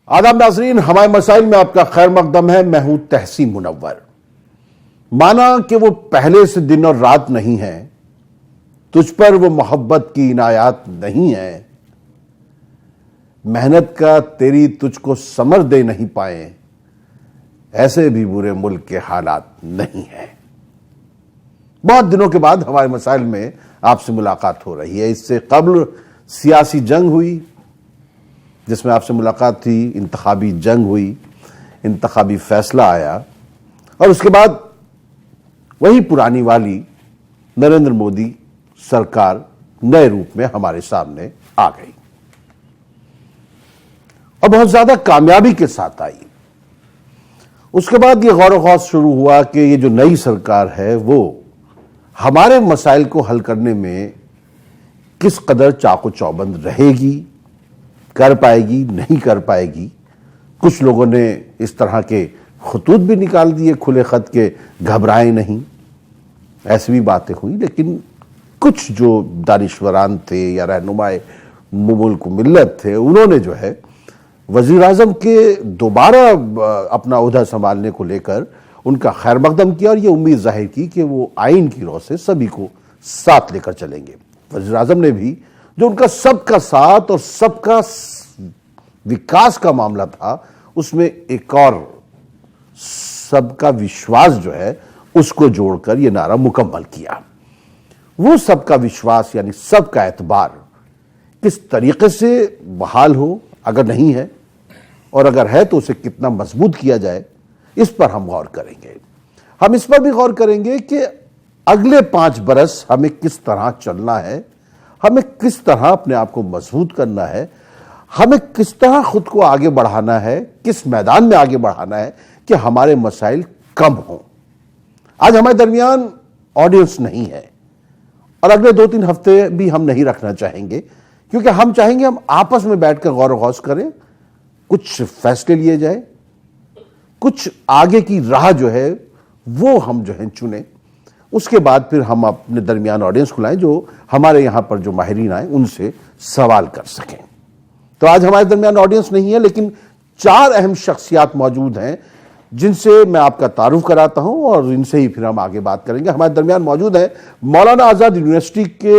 آداب ناظرین، ہمارے مسائل میں آپ کا خیر مقدم ہے۔ میں ہوں تحسین منور۔ مانا کہ وہ پہلے سے دن اور رات نہیں ہے، تجھ پر وہ محبت کی عنایات نہیں ہے، محنت کا تیری تجھ کو ثمر دے نہیں پائے، ایسے بھی برے ملک کے حالات نہیں ہیں۔ بہت دنوں کے بعد ہمارے مسائل میں آپ سے ملاقات ہو رہی ہے۔ اس سے قبل سیاسی جنگ ہوئی جس میں آپ سے ملاقات تھی، انتخابی جنگ ہوئی، انتخابی فیصلہ آیا، اور اس کے بعد وہی پرانی والی نریندر مودی سرکار نئے روپ میں ہمارے سامنے آ گئی اور بہت زیادہ کامیابی کے ساتھ آئی۔ اس کے بعد یہ غور و خوض شروع ہوا کہ یہ جو نئی سرکار ہے وہ ہمارے مسائل کو حل کرنے میں کس قدر چاق و چوبند رہے گی، کر پائے گی، نہیں کر پائے گی۔ کچھ لوگوں نے اس طرح کے خطوط بھی نکال دیے کھلے خط کے، گھبرائیں نہیں، ایسی بھی باتیں ہوئی، لیکن کچھ جو دانشوران تھے یا رہنمائے ملک و ملت تھے، انہوں نے جو ہے وزیر اعظم کے دوبارہ اپنا عہدہ سنبھالنے کو لے کر ان کا خیر مقدم کیا اور یہ امید ظاہر کی کہ وہ آئین کی روح سے سبھی کو ساتھ لے کر چلیں گے۔ وزیر اعظم نے بھی جو ان کا سب کا ساتھ اور سب کا وکاس کا معاملہ تھا، اس میں ایک اور سب کا وشواس جو ہے اس کو جوڑ کر یہ نعرہ مکمل کیا۔ وہ سب کا وشواس یعنی سب کا اعتبار کس طریقے سے بحال ہو، اگر نہیں ہے اور اگر ہے تو اسے کتنا مضبوط کیا جائے، اس پر ہم غور کریں گے۔ ہم اس پر بھی غور کریں گے کہ اگلے 5 برس ہمیں کس طرح چلنا ہے، ہمیں کس طرح اپنے آپ کو مضبوط کرنا ہے، ہمیں کس طرح خود کو آگے بڑھانا ہے، کس میدان میں آگے بڑھانا ہے کہ ہمارے مسائل کم ہوں۔ آج ہمارے درمیان آڈینس نہیں ہے اور اگلے 2-3 ہفتے بھی ہم نہیں رکھنا چاہیں گے، کیونکہ ہم چاہیں گے ہم آپس میں بیٹھ کر غور و خوض کریں، کچھ فیصلے لیے جائیں، کچھ آگے کی راہ جو ہے وہ ہم جو ہے چنیں۔ اس کے بعد پھر ہم اپنے درمیان آڈینس کھلائیں جو ہمارے یہاں پر جو ماہرین آئیں ان سے سوال کر سکیں۔ تو آج ہمارے درمیان آڈینس نہیں ہے، لیکن 4 اہم شخصیات موجود ہیں جن سے میں آپ کا تعارف کراتا ہوں اور ان سے ہی پھر ہم آگے بات کریں گے۔ ہمارے درمیان موجود ہیں مولانا آزاد یونیورسٹی کے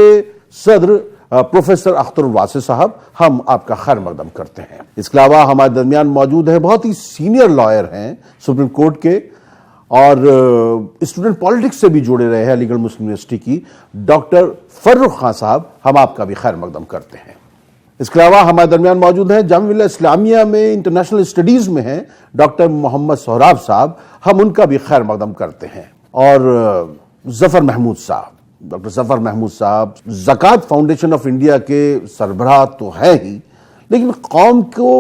صدر پروفیسر اختر الواسع صاحب، ہم آپ کا خیر مقدم کرتے ہیں۔ اس کے علاوہ ہمارے درمیان موجود ہے بہت ہی سینئر لائر ہیں سپریم کورٹ کے اور اسٹوڈنٹ پالیٹکس سے بھی جڑے رہے ہیں علی گڑھ مسلم یونیورسٹی کی ڈاکٹر فرخ خان صاحب، ہم آپ کا بھی خیر مقدم کرتے ہیں۔ اس کے علاوہ ہمارے درمیان موجود ہیں جامعہ ملیہ اسلامیہ میں انٹرنیشنل اسٹڈیز میں ہیں ڈاکٹر محمد سہراب صاحب، ہم ان کا بھی خیر مقدم کرتے ہیں۔ اور ظفر محمود صاحب، ڈاکٹر ظفر محمود صاحب زکوٰۃ فاؤنڈیشن آف انڈیا کے سربراہ تو ہیں ہی، لیکن قوم کو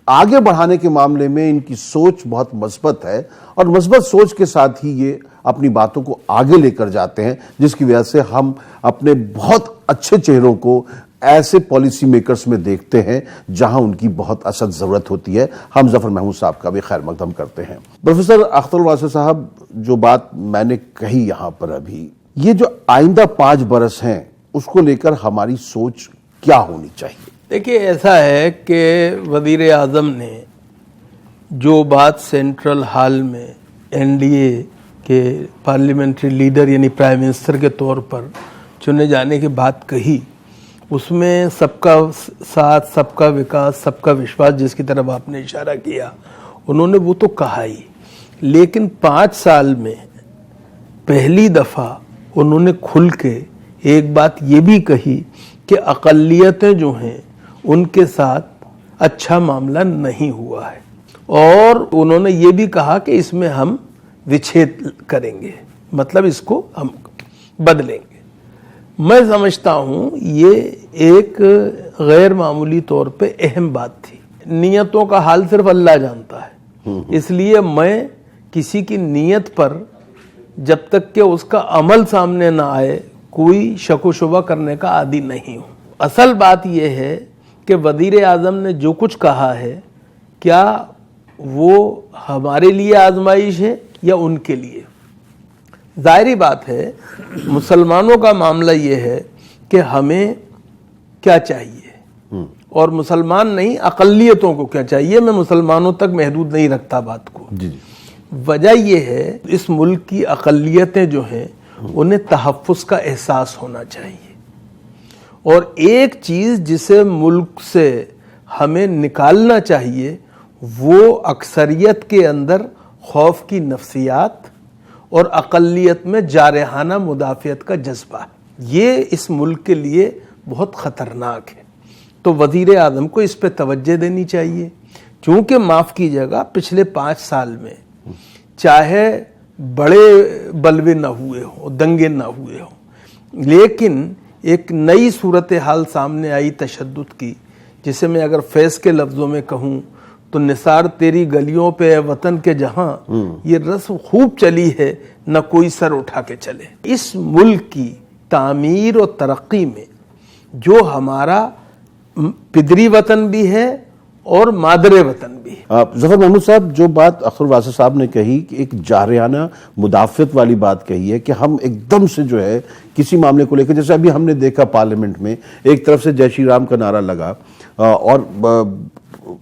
آگے بڑھانے کے معاملے میں ان کی سوچ بہت مثبت ہے اور مثبت سوچ کے ساتھ ہی یہ اپنی باتوں کو آگے لے کر جاتے ہیں، جس کی وجہ سے ہم اپنے بہت اچھے چہروں کو ایسے پالیسی میکرز میں دیکھتے ہیں جہاں ان کی بہت اشد ضرورت ہوتی ہے۔ ہم ظفر محمود صاحب کا بھی خیر مقدم کرتے ہیں۔ پروفیسر اختر الواسع صاحب، جو بات میں نے کہی یہاں پر ابھی، یہ جو آئندہ 5 برس ہیں اس کو لے کر ہماری سوچ کیا ہونی چاہیے؟ دیکھیے، ایسا ہے کہ وزیر اعظم نے جو بات سینٹرل ہال میں این ڈی اے کے پارلیمنٹری لیڈر یعنی پرائم منسٹر کے طور پر چنے جانے کی بات کہی، اس میں سب کا ساتھ، سب کا وکاس، سب کا وشواس جس کی طرف آپ نے اشارہ کیا، انہوں نے وہ تو کہا ہی، لیکن 5 سال میں پہلی دفعہ انہوں نے کھل کے ایک بات یہ بھی کہی کہ اقلیتیں جو ہیں ان کے ساتھ اچھا معاملہ نہیں ہوا ہے، اور انہوں نے یہ بھی کہا کہ اس میں ہم وچھید کریں گے، مطلب اس کو ہم بدلیں گے۔ میں سمجھتا ہوں یہ ایک غیر معمولی طور پہ اہم بات تھی۔ نیتوں کا حال صرف اللہ جانتا ہے، اس لیے میں کسی کی نیت پر جب تک کہ اس کا عمل سامنے نہ آئے کوئی شک و شبہ کرنے کا عادی نہیں ہوں۔ اصل بات یہ ہے کہ وزیر اعظم نے جو کچھ کہا ہے، کیا وہ ہمارے لیے آزمائش ہے یا ان کے لیے؟ ظاہری بات ہے، مسلمانوں کا معاملہ یہ ہے کہ ہمیں کیا چاہیے، اور مسلمان نہیں اقلیتوں کو کیا چاہیے، میں مسلمانوں تک محدود نہیں رکھتا بات کو. جی وجہ یہ ہے اس ملک کی اقلیتیں جو ہیں انہیں تحفظ کا احساس ہونا چاہیے، اور ایک چیز جسے ملک سے ہمیں نکالنا چاہیے وہ اکثریت کے اندر خوف کی نفسیات اور اقلیت میں جارحانہ مدافعت کا جذبہ ہے. یہ اس ملک کے لیے بہت خطرناک ہے. تو وزیر اعظم کو اس پہ توجہ دینی چاہیے، چونکہ معاف کیجیے گا پچھلے 5 سال میں چاہے بڑے بلوے نہ ہوئے ہوں، دنگے نہ ہوئے ہوں، لیکن ایک نئی صورتحال سامنے آئی تشدد کی، جسے میں اگر فیض کے لفظوں میں کہوں تو نثار تیری گلیوں پہ اے وطن کے جہاں یہ رسم خوب چلی ہے نہ کوئی سر اٹھا کے چلے. اس ملک کی تعمیر اور ترقی میں جو ہمارا پدری وطن بھی ہے اور مادر وطن بھی ہے. ظفر محمود صاحب، جو بات اختر واسع صاحب نے کہی کہ ایک جارحانہ مدافعت والی بات کہی ہے کہ ہم ایک دم سے جو ہے کسی معاملے کو لے کے، جیسے ابھی ہم نے دیکھا پارلیمنٹ میں ایک طرف سے جے شری رام کا نعرہ لگا، اور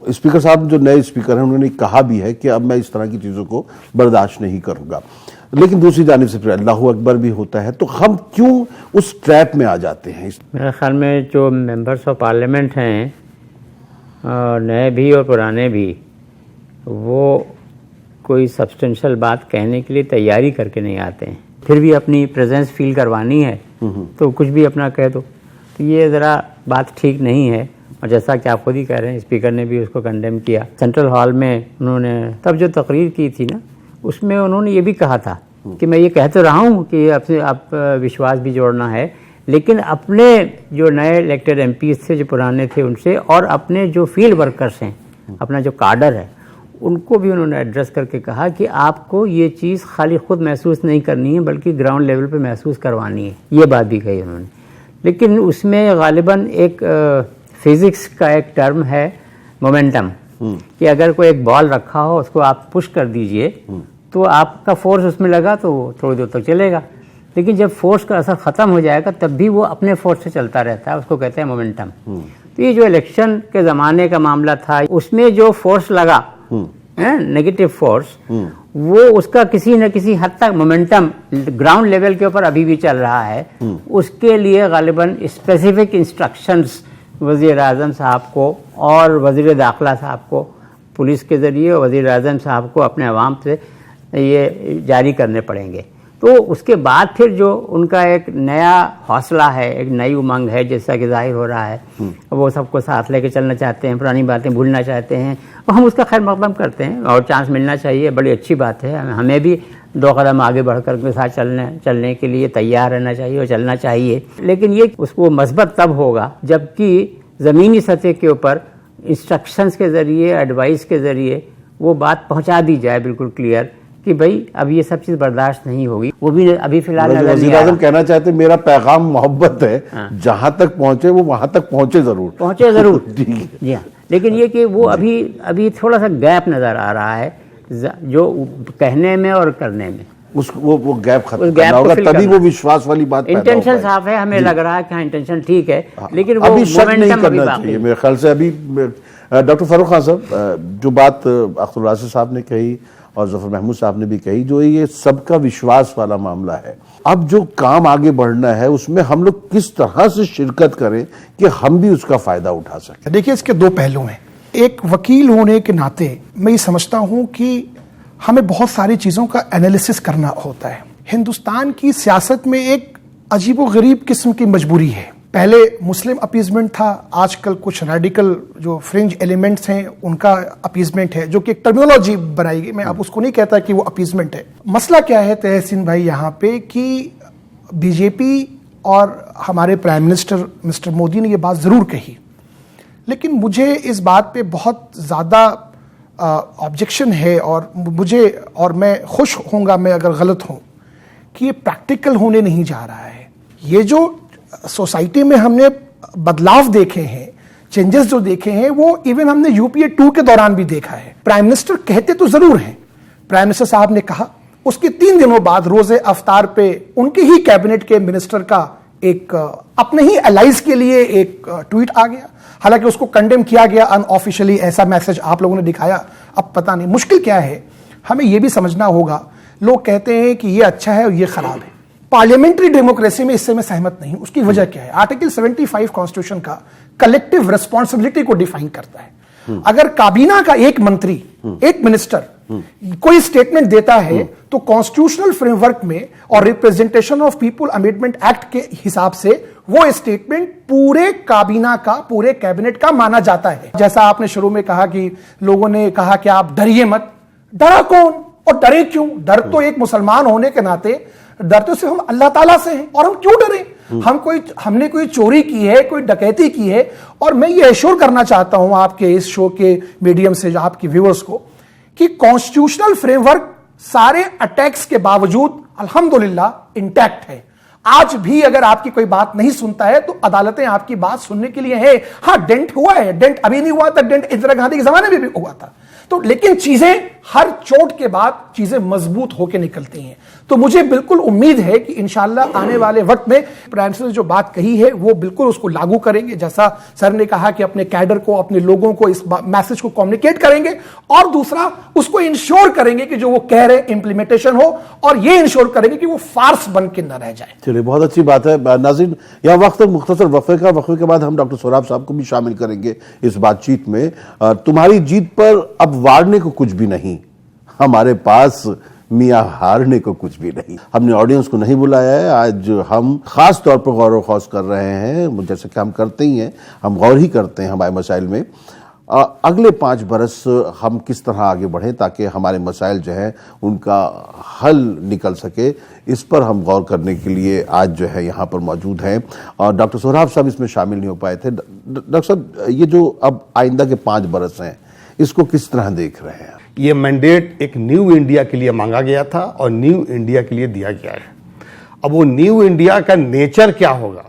اسپیکر صاحب جو نئے اسپیکر ہیں انہوں نے کہا بھی ہے کہ اب میں اس طرح کی چیزوں کو برداشت نہیں کروں گا، لیکن دوسری جانب سے پھر اللہ اکبر بھی ہوتا ہے. تو ہم کیوں اس ٹریپ میں آ جاتے ہیں؟ میرے خیال میں جو ممبرس آف پارلیمنٹ ہیں، نئے بھی اور پرانے بھی، وہ کوئی سبسٹینشل بات کہنے کے لیے تیاری کر کے نہیں آتے ہیں. پھر بھی اپنی پریزنس فیل کروانی ہے تو کچھ بھی اپنا کہہ دو، تو یہ ذرا بات ٹھیک نہیں ہے. اور جیسا کہ آپ خود ہی کہہ رہے ہیں، اسپیکر نے بھی اس کو کنڈیم کیا. سینٹرل ہال میں انہوں نے تب جو تقریر کی تھی نا، اس میں انہوں نے یہ بھی کہا تھا کہ میں یہ کہہ تو رہا ہوں کہ اب وشواس بھی جوڑنا ہے، لیکن اپنے جو نئے الیکٹڈ ایم پیز تھے، جو پرانے تھے، ان سے، اور اپنے جو فیلڈ ورکرز ہیں، اپنا جو کاڈر ہے، ان کو بھی انہوں نے ایڈریس کر کے کہا کہ آپ کو یہ چیز خالی خود محسوس نہیں کرنی ہے بلکہ گراؤنڈ لیول پہ محسوس کروانی ہے. یہ بات بھی کہی انہوں نے. لیکن اس میں غالباً ایک فزکس کا ایک ٹرم ہے مومنٹم، کہ اگر کوئی ایک بال رکھا ہو، اس کو آپ پش کر دیجئے تو آپ کا فورس اس میں لگا تو وہ تھوڑی دور تک چلے گا، لیکن جب فورس کا اثر ختم ہو جائے گا تب بھی وہ اپنے فورس سے چلتا رہتا ہے. اس کو کہتے ہیں مومنٹم. تو یہ جو الیکشن کے زمانے کا معاملہ تھا، اس میں جو فورس لگا، نیگیٹو فورس، وہ اس کا کسی نہ کسی حد تک مومنٹم گراؤنڈ لیول کے اوپر ابھی بھی چل رہا ہے. اس کے لیے غالباً اسپیسیفک انسٹرکشنز وزیر اعظم صاحب کو اور وزیر داخلہ صاحب کو پولیس کے ذریعے، اور وزیر اعظم صاحب کو اپنے عوام سے یہ جاری کرنے پڑیں گے. تو اس کے بعد پھر جو ان کا ایک نیا حوصلہ ہے، ایک نئی امنگ ہے، جیسا کہ ظاہر ہو رہا ہے، وہ سب کو ساتھ لے کے چلنا چاہتے ہیں، پرانی باتیں بھولنا چاہتے ہیں، اور ہم اس کا خیر مقدم کرتے ہیں، اور چانس ملنا چاہیے، بڑی اچھی بات ہے. ہمیں بھی 2 قدم آگے بڑھ کر کے ساتھ چلنے کے لیے تیار رہنا چاہیے اور چلنا چاہیے. لیکن یہ اس کو مثبت تب ہوگا جب کہ زمینی سطح کے اوپر انسٹرکشنز کے ذریعے، ایڈوائس کے ذریعے وہ بات پہنچا دی جائے بالکل کلیئر کہ بھائی اب یہ سب چیز برداشت نہیں ہوگی. وہ بھی ابھی فی الحال وزیر اعظم کہنا چاہتے میرا پیغام محبت ہے، جہاں تک پہنچے وہ وہاں تک پہنچے ضرور. جی ہاں، لیکن یہ کہ وہ ابھی تھوڑا سا گیپ نظر آ رہا ہے جو کہنے میں اور کرنے میں. وہ گیپ ختم کرنا ہوگا، تبھی وہ وشواس والی بات پیدا ہوگا. انٹینشن صاف ہے، ہمیں لگ رہا ہے کہ ہاں انٹینشن ٹھیک ہے، لیکن وہ ابھی شک نہیں مومنٹم کرنا چاہیے میرے خیال سے. ابھی ڈاکٹر فاروق خان صاحب، جو بات اختر واسع صاحب نے کہی اور ظفر محمود صاحب نے بھی کہی، جو یہ سب کا وشواس والا معاملہ ہے، اب جو کام آگے بڑھنا ہے اس میں ہم لوگ کس طرح سے شرکت کریں کہ ہم بھی اس کا فائدہ اٹھا سکیں. دیکھیے، اس کے 2 پہلو ہیں. ایک وکیل ہونے کے ناطے میں یہ سمجھتا ہوں کہ ہمیں بہت ساری چیزوں کا انالیسس کرنا ہوتا ہے. ہندوستان کی سیاست میں ایک عجیب و غریب قسم کی مجبوری ہے. پہلے مسلم اپیزمنٹ تھا، آج کل کچھ ریڈیکل جو فرنج ایلیمنٹس ہیں ان کا اپیزمنٹ ہے، جو کہ ایک ٹرمینالوجی بنائی گئی. میں اب اس کو نہیں کہتا کہ وہ اپیزمنٹ ہے. مسئلہ کیا ہے تحسین بھائی یہاں پہ کہ بی جے پی اور ہمارے پرائم منسٹر مسٹر مودی نے یہ بات ضرور کہی، لیکن مجھے اس بات پہ بہت زیادہ آبجیکشن ہے، اور میں خوش ہوں گا میں اگر غلط ہوں، کہ یہ پریکٹیکل ہونے نہیں جا رہا ہے. یہ جو سوسائٹی میں ہم نے بدلاؤ دیکھے ہیں، چینجز جو دیکھے ہیں، وہ ایون ہم نے UPA 2 کے دوران بھی دیکھا ہے. پرائم منسٹر کہتے تو ضرور ہیں، پرائم منسٹر صاحب نے کہا، اس کے 3 دنوں بعد روز افطار پہ ان کے ہی کیبنٹ کے منسٹر کا ایک اپنے ہی الائز کے لیے ایک ٹویٹ آ گیا. حالانکہ اس کو کنڈیم کیا گیا انآفیشلی, ایسا میسج آپ لوگوں نے دکھایا. اب پتہ نہیں مشکل کیا ہے, ہمیں یہ بھی سمجھنا ہوگا. لوگ کہتے ہیں کہ یہ اچھا ہے اور یہ خراب ہے. پارلیمنٹری ڈیموکریسی میں اس سے میں سہمت نہیں ہوں. اس کی وجہ کیا ہے؟ آرٹیکل 75 کانسٹیٹیوشن کا کلیکٹیو ریسپانسبلٹی کو ڈیفائن کرتا ہے. اگر کابینہ کا ایک منتری, ایک منسٹر کوئی سٹیٹمنٹ دیتا ہے تو کانسٹیٹیوشنل فریم ورک میں اور representation of people amendment act کے حساب سے وہ اسٹیٹمنٹ پورے کابینہ کا, پورے کیبنٹ کا مانا جاتا ہے. جیسا آپ نے شروع میں کہا کہ لوگوں نے کہا کہ آپ ڈریے مت. ڈرا کون اور ڈرے کیوں؟ ڈر تو ایک مسلمان ہونے کے ناطے ڈرتے سے ہم اللہ تعالیٰ سے ہیں, اور ہم کیوں ڈریں؟ ہم نے کوئی چوری کی ہے, کوئی ڈکیتی کی ہے. اور میں یہ ایشور کرنا چاہتا ہوں آپ کے اس شو کے میڈیم سے آپ کے ویورز کو کہ کانسٹیٹیوشنل فریم ورک سارے اٹیکس کے باوجود الحمدللہ انٹیکٹ ہے. آج بھی اگر آپ کی کوئی بات نہیں سنتا ہے تو عدالتیں آپ کی بات سننے کے لیے ہیں. ہاں ڈینٹ ہوا ہے, ڈینٹ ابھی نہیں ہوا تھا, ڈینٹ اندرا گاندھی کے زمانے میں بھی ہوا تھا. تو لیکن چیزیں ہر چوٹ کے بعد چیزیں مضبوط ہو کے نکلتی ہیں. تو مجھے بالکل امید ہے کہ انشاءاللہ آنے والے وقت میں پرائم منسٹر نے جو بات کہی ہے وہ بالکل اس کو لاگو کریں گے, جیسا سر نے کہا کہ اپنے کیڈر کو, اپنے لوگوں کو اس میسج کو کمیونیکیٹ کریں گے, اور دوسرا اس کو انشور کریں گے کہ جو وہ کہہ رہے امپلیمنٹیشن ہو, اور یہ انشور کریں گے کہ وہ فارس بن کے نہ رہ جائے. چلیے, بہت اچھی بات ہے. ناظرین, یہاں وقت مختصر وقفے کا, وقفے کے بعد ہم ڈاکٹر سہراب صاحب کو بھی شامل کریں گے اس بات چیت میں. تمہاری جیت پر اب وارنے کو کچھ بھی نہیں, ہمارے پاس میاں ہارنے کو کچھ بھی نہیں. ہم نے آڈینس کو نہیں بلایا ہے. آج ہم خاص طور پر غور و خوض کر رہے ہیں, جیسے کہ ہم کرتے ہی ہیں, ہم غور ہی کرتے ہیں ہمارے مسائل میں. اگلے 5 برس ہم کس طرح آگے بڑھیں تاکہ ہمارے مسائل جو ہیں ان کا حل نکل سکے, اس پر ہم غور کرنے کے لیے آج جو ہے یہاں پر موجود ہیں. اور ڈاکٹر سہراب صاحب اس میں شامل نہیں ہو پائے تھے. ڈاکٹر صاحب, یہ جو اب آئندہ کے 5 برس ہیں, اس کو کس طرح دیکھ رہے ہیں؟ یہ مینڈیٹ ایک نیو انڈیا کے لیے مانگا گیا تھا اور نیو انڈیا کے لیے دیا گیا ہے. اب وہ نیو انڈیا کا نیچر کیا ہوگا,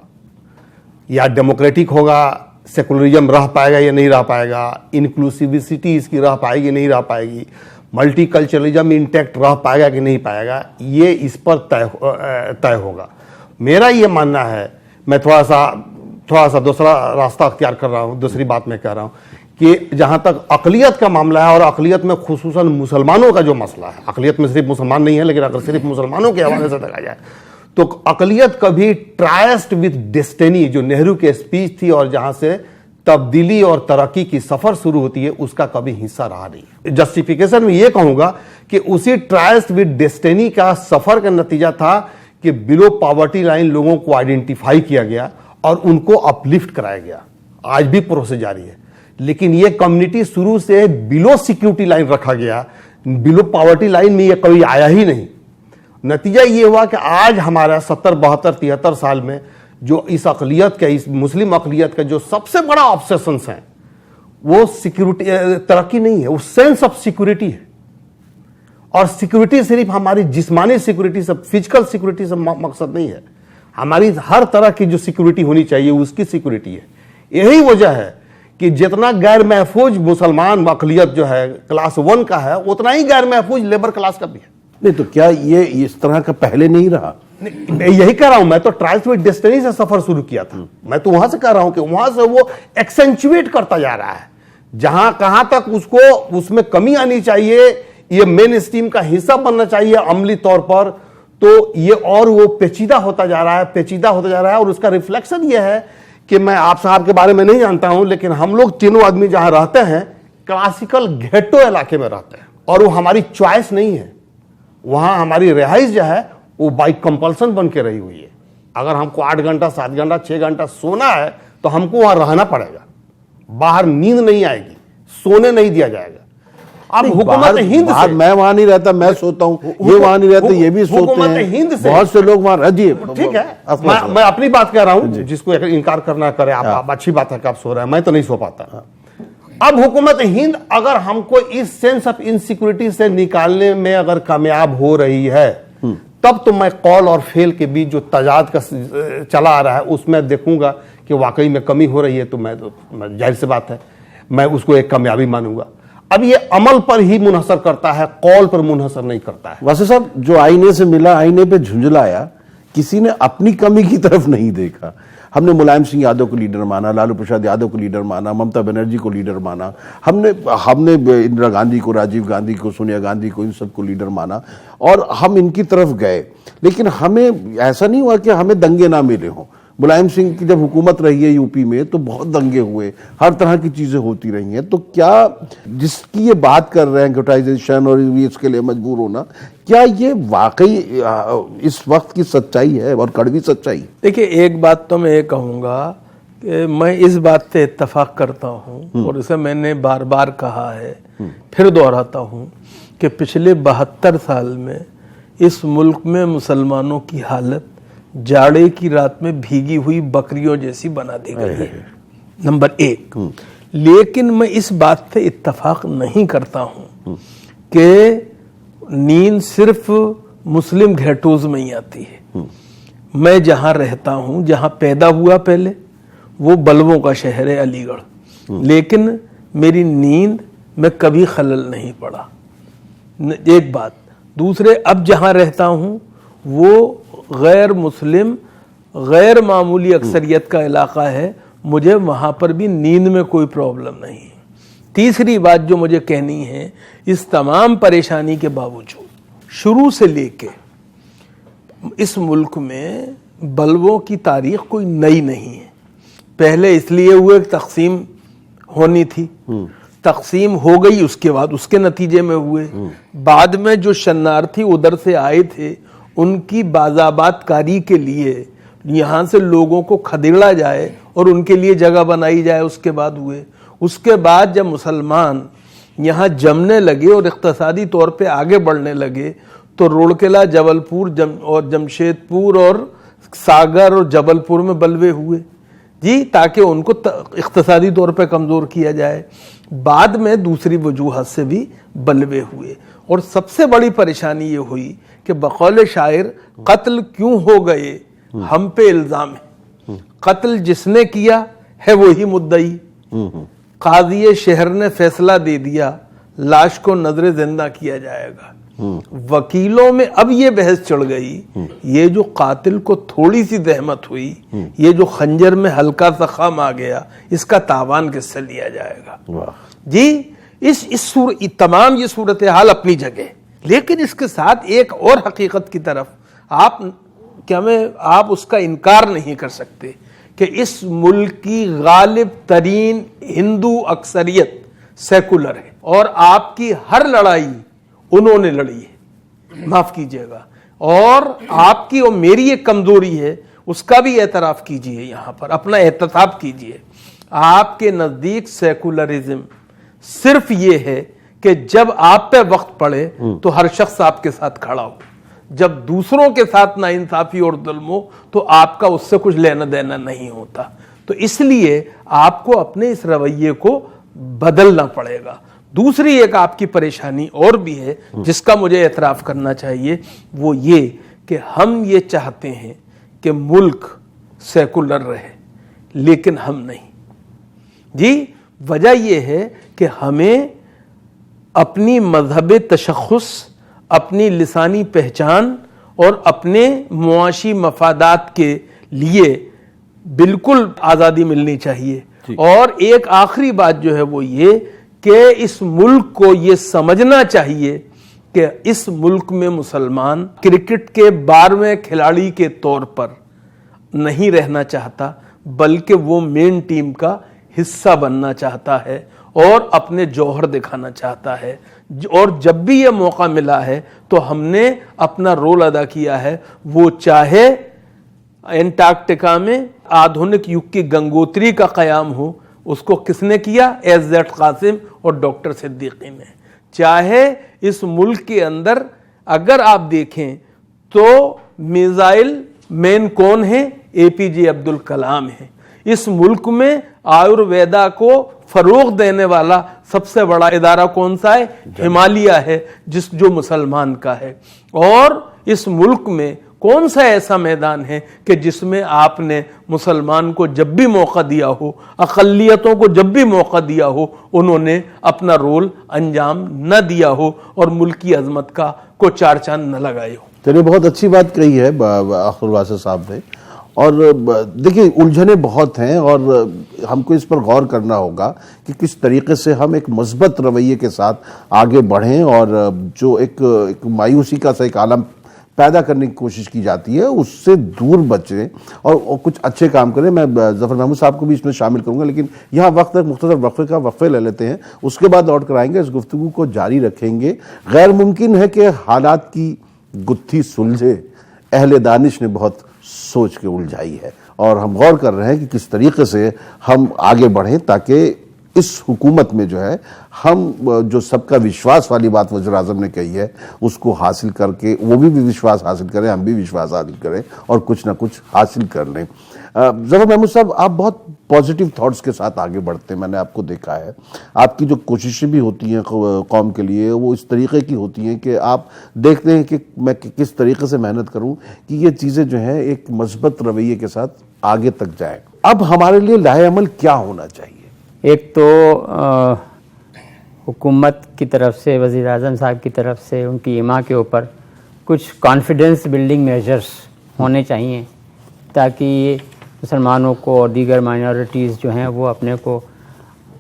یا ڈیموکریٹک ہوگا, سیکولرزم رہ پائے گا یا نہیں رہ پائے گا, انکلوسیوسٹی اس کی رہ پائے گی نہیں رہ پائے گی, ملٹی کلچرلزم انٹیکٹ رہ پائے گا کہ نہیں پائے گا, یہ اس پر طے ہوگا. میرا یہ ماننا ہے, میں تھوڑا سا دوسرا راستہ اختیار کر رہا ہوں, دوسری بات میں کہہ رہا ہوں کہ جہاں تک اقلیت کا معاملہ ہے, اور اقلیت میں خصوصاً مسلمانوں کا جو مسئلہ ہے, اقلیت میں صرف مسلمان نہیں ہے, لیکن اگر صرف مسلمانوں کے حوالے سے دیکھا جائے تو اقلیت کبھی ٹرائسٹ وتھ ڈیسٹینی, جو نہرو کی اسپیچ تھی اور جہاں سے تبدیلی اور ترقی کی سفر شروع ہوتی ہے, اس کا کبھی حصہ رہا نہیں. جسٹیفیکیشن میں یہ کہوں گا کہ اسی ٹرائسٹ وتھ ڈیسٹینی کا سفر کا نتیجہ تھا کہ بلو پاورٹی لائن لوگوں کو آئیڈینٹیفائی کیا گیا اور ان کو اپلفٹ کرایا گیا. آج بھی پروسیس جاری ہے, لیکن یہ کمیونٹی شروع سے بلو سیکیورٹی لائن رکھا گیا, بلو پاورٹی لائن میں یہ کبھی آیا ہی نہیں. نتیجہ یہ ہوا کہ آج ہمارا 70 72 73 سال میں جو اس اقلیت کا, اس مسلم اقلیت کا جو سب سے بڑا آبسیشنز ہیں, وہ سیکیورٹی, ترقی نہیں ہے, وہ سینس آف سیکورٹی ہے. اور سیکورٹی صرف ہماری جسمانی سیکورٹی سے, فزیکل سیکورٹی سے مقصد نہیں ہے, ہماری ہر طرح کی جو سیکورٹی ہونی چاہیے اس کی سیکورٹی ہے. یہی وجہ ہے کہ جتنا غیر محفوظ مسلمان اقلیت جو ہے کلاس 1 کا ہے, اتنا ہی غیر محفوظ لیبر کلاس کا بھی ہے. نہیں تو کیا یہ اس طرح کا پہلے نہیں رہا؟ یہی کہہ رہا ہوں, میں تو ٹرائلس وتھ ڈیسٹنی سے سفر شروع کیا تھا. میں تو وہاں سے کہہ رہا ہوں کہ وہاں سے وہ ایکسینچویٹ کرتا جا رہا ہے. جہاں کہاں تک اس میں کمی آنی چاہیے, یہ مین اسٹریم کا حصہ بننا چاہیے عملی طور پر, تو یہ اور وہ پیچیدہ ہوتا جا رہا ہے. اور اس کا ریفلیکشن یہ ہے کہ میں آپ صاحب کے بارے میں نہیں جانتا ہوں, لیکن ہم لوگ تینوں آدمی جہاں رہتے ہیں کلاسیکل گھیٹو علاقے میں رہتے ہیں, اور وہ ہماری چوائس نہیں ہے. وہاں ہماری رہائش جو ہے وہ بائی کمپلسن بن کے رہی ہوئی ہے. اگر ہم کو 8 گھنٹہ 7 گھنٹہ 6 گھنٹہ سونا ہے تو ہم کو وہاں رہنا پڑے گا. باہر نیند نہیں آئے گی, سونے نہیں دیا جائے گا. اب حکومت ہند سے, میں وہاں نہیں رہتا, میں سوتا ہوں, یہ وہاں نہیں رہتے, یہ بھی سوتے ہیں, بہت سے لوگ وہاں. جی ٹھیک ہے, میں اپنی بات کہہ رہا ہوں, جس کو انکار کرنا کرے, آپ اچھی بات ہے کہ آپ سو رہے ہیں, میں تو نہیں سو پاتا. اب حکومت ہند اگر ہم کو اس سینس آف انسیکورٹی سے نکالنے میں اگر کامیاب ہو رہی ہے, تب تو میں قول اور فعل کے بیچ جو تضاد کا چلا آ رہا ہے اس میں دیکھوں گا کہ واقعی میں کمی ہو رہی ہے, تو میں ظاہر سی بات ہے میں اس کو ایک کامیابی مانوں گا. اب یہ عمل پر ہی منحصر کرتا ہے, قول پر منحصر نہیں کرتا ہے. واسطے صاحب, جو آئینے سے ملا آئینے پہ جھنجھلایا, کسی نے اپنی کمی کی طرف نہیں دیکھا. ہم نے ملائم سنگھ یادو کو لیڈر مانا, لالو پرساد یادو کو لیڈر مانا, ممتا بنرجی کو لیڈر مانا, ہم نے اندرا گاندھی کو, راجیو گاندھی کو, سونیا گاندھی کو, ان سب کو لیڈر مانا اور ہم ان کی طرف گئے. لیکن ہمیں ایسا نہیں ہوا کہ ہمیں دنگے نہ ملے ہوں. ملائم سنگھ کی جب حکومت رہی ہے یو پی میں تو بہت دنگے ہوئے, ہر طرح کی چیزیں ہوتی رہی ہیں. تو کیا جس کی یہ بات کر رہے ہیں گٹائزیشن اور اس کے لیے مجبور ہونا, کیا یہ واقعی اس وقت کی سچائی ہے اور کڑوی سچائی؟ دیکھیے ایک بات تو میں یہ کہوں گا کہ میں اس بات سے اتفاق کرتا ہوں اور اسے میں نے بار بار کہا ہے, پھر دہراتا ہوں کہ پچھلے 72 سال میں اس ملک میں مسلمانوں کی حالت جاڑے کی رات میں بھیگی ہوئی بکریوں جیسی بنا دی گئی ہے, نمبر 1. لیکن میں اس بات سے اتفاق نہیں کرتا ہوں کہ نیند صرف مسلم گھیٹوز میں ہی آتی ہے. میں جہاں رہتا ہوں, جہاں پیدا ہوا پہلے, وہ بلبوں کا شہر ہے علی گڑھ, لیکن میری نیند میں کبھی خلل نہیں پڑا. ایک بات. دوسرے, اب جہاں رہتا ہوں وہ غیر مسلم غیر معمولی اکثریت کا علاقہ ہے, مجھے وہاں پر بھی نیند میں کوئی پرابلم نہیں ہے. تیسری بات جو مجھے کہنی ہے, اس تمام پریشانی کے باوجود شروع سے لے کے اس ملک میں بلبوں کی تاریخ کوئی نئی نہیں ہے. پہلے اس لیے ہوئے تقسیم ہونی تھی, تقسیم ہو گئی, اس کے بعد اس کے نتیجے میں ہوئے. بعد میں جو شنارتھی ادھر سے آئے تھے ان کی بازآباد کاری کے لیے یہاں سے لوگوں کو کھدیڑا جائے اور ان کے لیے جگہ بنائی جائے, اس کے بعد ہوئے. اس کے بعد جب مسلمان یہاں جمنے لگے اور اقتصادی طور پہ آگے بڑھنے لگے تو روڑکیلا, جبل پور اور جمشید پور اور ساگر اور جبل پور میں بلوے ہوئے جی, تاکہ ان کو اقتصادی طور پہ کمزور کیا جائے. بعد میں دوسری وجوہات سے بھی بلوے ہوئے, اور سب سے بڑی پریشانی یہ ہوئی کہ بقول شاعر قتل کیوں ہو گئے ہم پہ الزام ہے, قتل جس نے کیا ہے وہی مدعی. قاضی شہر نے فیصلہ دے دیا لاش کو نظر زندہ کیا جائے گا. وکیلوں میں اب یہ بحث چڑھ گئی, یہ جو قاتل کو تھوڑی سی زحمت ہوئی, یہ جو خنجر میں ہلکا سا خم آ گیا, اس کا تاوان کس سے لیا جائے گا جی. تمام یہ صورتحال اپنی جگہ, لیکن اس کے ساتھ ایک اور حقیقت کی طرف آپ اس کا انکار نہیں کر سکتے کہ اس ملک کی غالب ترین ہندو اکثریت سیکولر ہے, اور آپ کی ہر لڑائی انہوں نے لڑی ہے, معاف کیجئے گا, اور آپ کی اور میری ایک کمزوری ہے, اس کا بھی اعتراف کیجئے, یہاں پر اپنا احتساب کیجئے. آپ کے نزدیک سیکولرزم صرف یہ ہے کہ جب آپ پہ وقت پڑے تو ہر شخص آپ کے ساتھ کھڑا ہو, جب دوسروں کے ساتھ ناانصافی اور ظلم ہو تو آپ کا اس سے کچھ لینا دینا نہیں ہوتا. تو اس لیے آپ کو اپنے اس رویے کو بدلنا پڑے گا. دوسری ایک آپ کی پریشانی اور بھی ہے جس کا مجھے اعتراف کرنا چاہیے, وہ یہ کہ ہم یہ چاہتے ہیں کہ ملک سیکولر رہے, لیکن ہم نہیں جی. وجہ یہ ہے کہ ہمیں اپنی مذہب تشخص, اپنی لسانی پہچان اور اپنے معاشی مفادات کے لیے بالکل آزادی ملنی چاہیے. اور ایک آخری بات جو ہے وہ یہ کہ اس ملک کو یہ سمجھنا چاہیے کہ اس ملک میں مسلمان کرکٹ کے 12ویں کھلاڑی کے طور پر نہیں رہنا چاہتا, بلکہ وہ مین ٹیم کا حصہ بننا چاہتا ہے اور اپنے جوہر دکھانا چاہتا ہے. اور جب بھی یہ موقع ملا ہے تو ہم نے اپنا رول ادا کیا ہے, وہ چاہے انٹارکٹیکا میں آدھونک یگ کی گنگوتری کا قیام ہو, اس کو کس نے کیا؟ ایس زیڈ قاسم اور ڈاکٹر صدیقی نے. چاہے اس ملک کے اندر اگر آپ دیکھیں تو میزائل مین کون ہے؟ اے پی جے عبد الکلام ہے. اس ملک میں آیورویدا کو فروغ دینے والا سب سے بڑا ادارہ کون سا ہے؟ ہمالیہ ہے, جو مسلمان کا ہے. اور اس ملک میں کون سا ایسا میدان ہے کہ جس میں آپ نے مسلمان کو جب بھی موقع دیا ہو, اقلیتوں کو جب بھی موقع دیا ہو, انہوں نے اپنا رول انجام نہ دیا ہو اور ملک کی عظمت کا کو چار چاند نہ لگائے ہو. چلیے, بہت اچھی بات کہی ہے اختر واسع صاحب نے, اور دیکھیں الجھنیں بہت ہیں اور ہم کو اس پر غور کرنا ہوگا کہ کس طریقے سے ہم ایک مثبت رویے کے ساتھ آگے بڑھیں اور جو ایک مایوسی کا سا ایک عالم پیدا کرنے کی کوشش کی جاتی ہے اس سے دور بچیں اور کچھ اچھے کام کریں. میں ظفر محمود صاحب کو بھی اس میں شامل کروں گا، لیکن یہاں وقت ایک مختصر وقفے لے لیتے ہیں، اس کے بعد لوٹ کر آئیں گے، اس گفتگو کو جاری رکھیں گے. غیر ممکن ہے کہ حالات کی گتھی سلجھے، اہل دانش نے بہت سوچ کے الجھائی ہے اور ہم غور کر رہے ہیں کہ کس طریقے سے ہم آگے بڑھیں تاکہ اس حکومت میں جو ہے ہم جو سب کا وشواس والی بات وزیر اعظم نے کہی ہے اس کو حاصل کر کے وہ بھی وشواس حاصل کریں، ہم بھی وشواس حاصل کریں اور کچھ نہ کچھ حاصل کر لیں. ظفر محمود صاحب، آپ بہت پازیٹیو تھاٹس کے ساتھ آگے بڑھتے ہیں، میں نے آپ کو دیکھا ہے. آپ کی جو کوششیں بھی ہوتی ہیں قوم کے لیے وہ اس طریقے کی ہوتی ہیں کہ آپ دیکھتے ہیں کہ میں کس طریقے سے محنت کروں کہ یہ چیزیں جو ہیں ایک مثبت رویے کے ساتھ آگے تک جائیں. اب ہمارے لیے لاہے عمل کیا ہونا چاہیے؟ ایک تو حکومت کی طرف سے، وزیر اعظم صاحب کی طرف سے ان کی ایما کے اوپر کچھ کانفیڈنس بلڈنگ میجرز ہونے چاہیے تاکہ مسلمانوں کو اور دیگر مائنورٹیز جو ہیں وہ اپنے کو